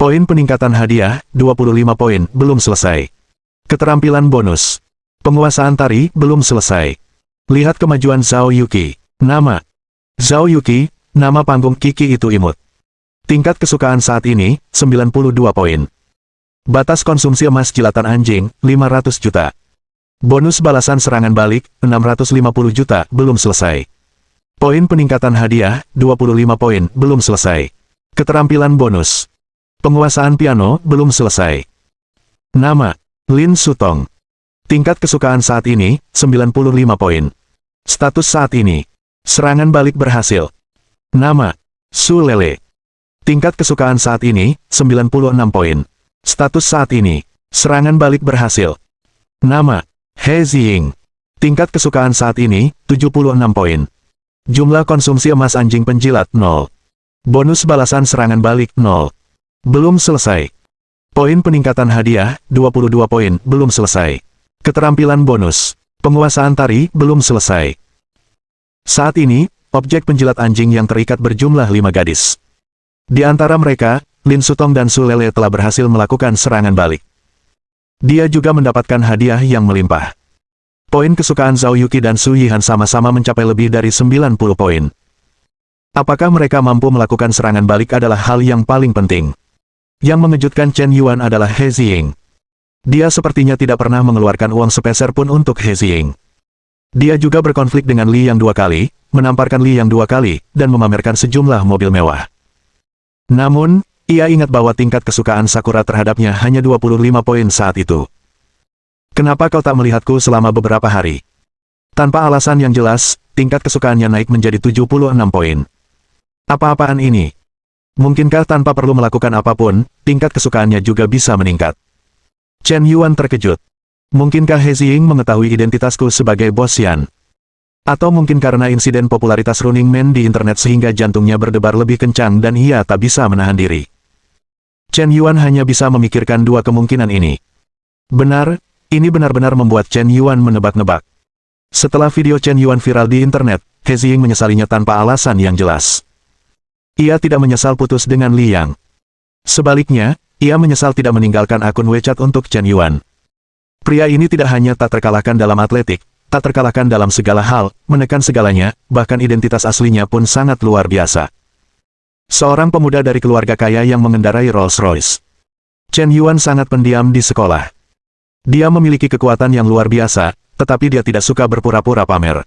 Poin peningkatan hadiah, 25 poin, belum selesai. Keterampilan bonus. Penguasaan tari, belum selesai. Lihat kemajuan Zhao Yuki. Nama. Zhao Yuki, nama panggung Kiki itu imut. Tingkat kesukaan saat ini, 92 poin. Batas konsumsi emas jilatan anjing, 500 juta. Bonus balasan serangan balik, 650 juta, belum selesai. Poin peningkatan hadiah, 25 poin, belum selesai. Keterampilan bonus. Penguasaan piano, belum selesai. Nama. Lin Sutong. Tingkat kesukaan saat ini, 95 poin. Status saat ini. Serangan balik berhasil. Nama. Su Lele. Tingkat kesukaan saat ini, 96 poin. Status saat ini. Serangan balik berhasil. Nama. He Ziying. Tingkat kesukaan saat ini, 76 poin. Jumlah konsumsi emas anjing penjilat, 0. Bonus balasan serangan balik, 0. Belum selesai. Poin peningkatan hadiah, 22 poin, belum selesai. Keterampilan bonus. Penguasaan tari, belum selesai. Saat ini, objek penjilat anjing yang terikat berjumlah 5 gadis. Di antara mereka, Lin Sutong dan Su Lele telah berhasil melakukan serangan balik. Dia juga mendapatkan hadiah yang melimpah. Poin kesukaan Zhao Yuki dan Su Yihan sama-sama mencapai lebih dari 90 poin. Apakah mereka mampu melakukan serangan balik adalah hal yang paling penting. Yang mengejutkan Chen Yuan adalah He Ziying. Dia sepertinya tidak pernah mengeluarkan uang sepeser pun untuk He Ziying. Dia juga berkonflik dengan Li Yang 2 kali, menamparkan Li Yang 2 kali, dan memamerkan sejumlah mobil mewah. Namun, ia ingat bahwa tingkat kesukaan Sakura terhadapnya hanya 25 poin saat itu. Kenapa kau tak melihatku selama beberapa hari? Tanpa alasan yang jelas, tingkat kesukaannya naik menjadi 76 poin. Apa-apaan ini? Mungkinkah tanpa perlu melakukan apapun, tingkat kesukaannya juga bisa meningkat? Chen Yuan terkejut. Mungkinkah He Ziying mengetahui identitasku sebagai Bos Yan? Atau mungkin karena insiden popularitas Running Man di internet sehingga jantungnya berdebar lebih kencang dan ia tak bisa menahan diri. Chen Yuan hanya bisa memikirkan dua kemungkinan ini. Benar, ini benar-benar membuat Chen Yuan menebak-nebak. Setelah video Chen Yuan viral di internet, He Ziying menyesalinya tanpa alasan yang jelas. Ia tidak menyesal putus dengan Li Yang. Sebaliknya, ia menyesal tidak meninggalkan akun WeChat untuk Chen Yuan. Pria ini tidak hanya tak terkalahkan dalam atletik, tak terkalahkan dalam segala hal, menekan segalanya, bahkan identitas aslinya pun sangat luar biasa. Seorang pemuda dari keluarga kaya yang mengendarai Rolls-Royce. Chen Yuan sangat pendiam di sekolah. Dia memiliki kekuatan yang luar biasa, tetapi dia tidak suka berpura-pura pamer.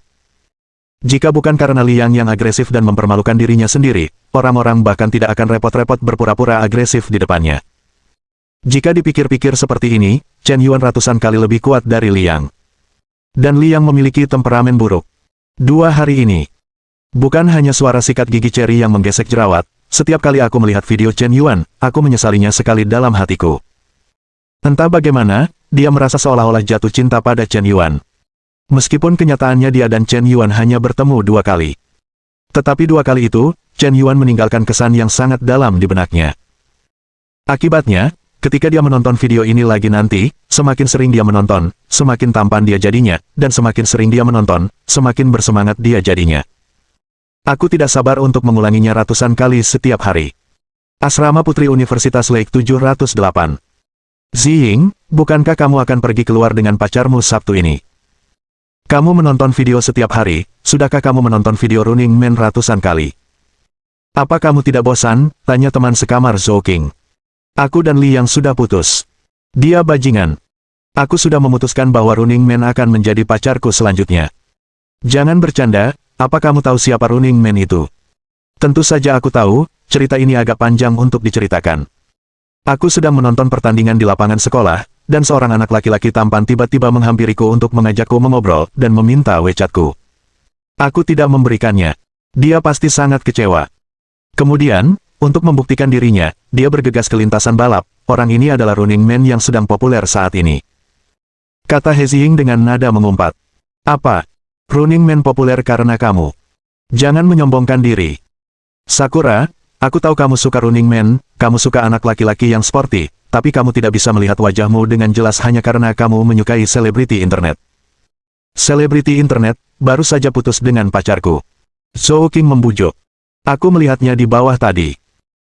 Jika bukan karena Li Yang yang agresif dan mempermalukan dirinya sendiri, orang-orang bahkan tidak akan repot-repot berpura-pura agresif di depannya. Jika dipikir-pikir seperti ini, Chen Yuan ratusan kali lebih kuat dari Li Yang. Dan Li Yang memiliki temperamen buruk. 2 hari ini. Bukan hanya suara sikat gigi Cherry yang menggesek jerawat, setiap kali aku melihat video Chen Yuan, aku menyesalinya sekali dalam hatiku. Entah bagaimana, dia merasa seolah-olah jatuh cinta pada Chen Yuan. Meskipun kenyataannya dia dan Chen Yuan hanya bertemu 2 kali. Tetapi 2 kali itu, Chen Yuan meninggalkan kesan yang sangat dalam di benaknya. Akibatnya, ketika dia menonton video ini lagi nanti, semakin sering dia menonton, semakin tampan dia jadinya, dan semakin sering dia menonton, semakin bersemangat dia jadinya. Aku tidak sabar untuk mengulanginya ratusan kali setiap hari. Asrama Putri Universitas Lake 708. Ziying, bukankah kamu akan pergi keluar dengan pacarmu Sabtu ini? Kamu menonton video setiap hari, sudahkah kamu menonton video Running Man ratusan kali? Apa kamu tidak bosan? Tanya teman sekamar Zhou Qing. Aku dan Li Yang sudah putus. Dia bajingan. Aku sudah memutuskan bahwa Running Man akan menjadi pacarku selanjutnya. Jangan bercanda, apa kamu tahu siapa Running Man itu? Tentu saja aku tahu, cerita ini agak panjang untuk diceritakan. Aku sedang menonton pertandingan di lapangan sekolah, dan seorang anak laki-laki tampan tiba-tiba menghampiriku untuk mengajakku mengobrol dan meminta WeChatku. Aku tidak memberikannya. Dia pasti sangat kecewa. Kemudian, untuk membuktikan dirinya, dia bergegas ke lintasan balap. Orang ini adalah Running Man yang sedang populer saat ini. Kata He Ziying dengan nada mengumpat. Apa? Running Man populer karena kamu? Jangan menyombongkan diri. Sakura, aku tahu kamu suka Running Man, kamu suka anak laki-laki yang sporty, tapi kamu tidak bisa melihat wajahmu dengan jelas hanya karena kamu menyukai selebriti internet. Selebriti internet, baru saja putus dengan pacarku. Zhou Qing membujuk. Aku melihatnya di bawah tadi.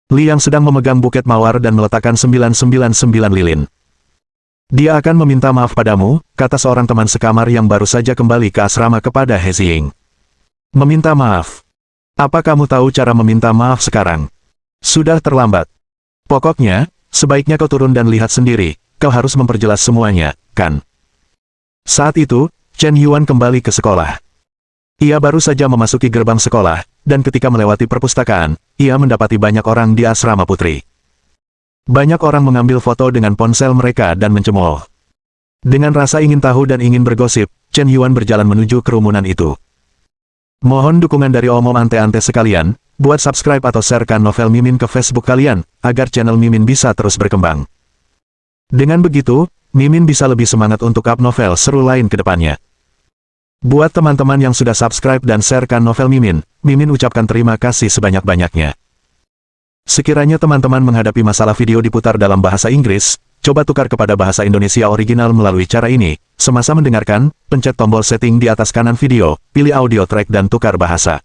Li Yang sedang memegang buket mawar dan meletakkan 999 lilin. Dia akan meminta maaf padamu, kata seorang teman sekamar yang baru saja kembali ke asrama kepada He Ziying. Meminta maaf. Apa kamu tahu cara meminta maaf sekarang? Sudah terlambat. Pokoknya, sebaiknya kau turun dan lihat sendiri, kau harus memperjelas semuanya, kan? Saat itu, Chen Yuan kembali ke sekolah. Ia baru saja memasuki gerbang sekolah, dan ketika melewati perpustakaan, ia mendapati banyak orang di asrama putri. Banyak orang mengambil foto dengan ponsel mereka dan mencemooh. Dengan rasa ingin tahu dan ingin bergosip, Chen Yuan berjalan menuju kerumunan itu. Mohon dukungan dari omom ante-ante sekalian, buat subscribe atau sharekan novel Mimin ke Facebook kalian, agar channel Mimin bisa terus berkembang. Dengan begitu, Mimin bisa lebih semangat untuk up novel seru lain ke depannya. Buat teman-teman yang sudah subscribe dan sharekan novel Mimin, Mimin ucapkan terima kasih sebanyak-banyaknya. Sekiranya teman-teman menghadapi masalah video diputar dalam bahasa Inggris, coba tukar kepada bahasa Indonesia original melalui cara ini. Semasa mendengarkan, pencet tombol setting di atas kanan video, pilih audio track dan tukar bahasa.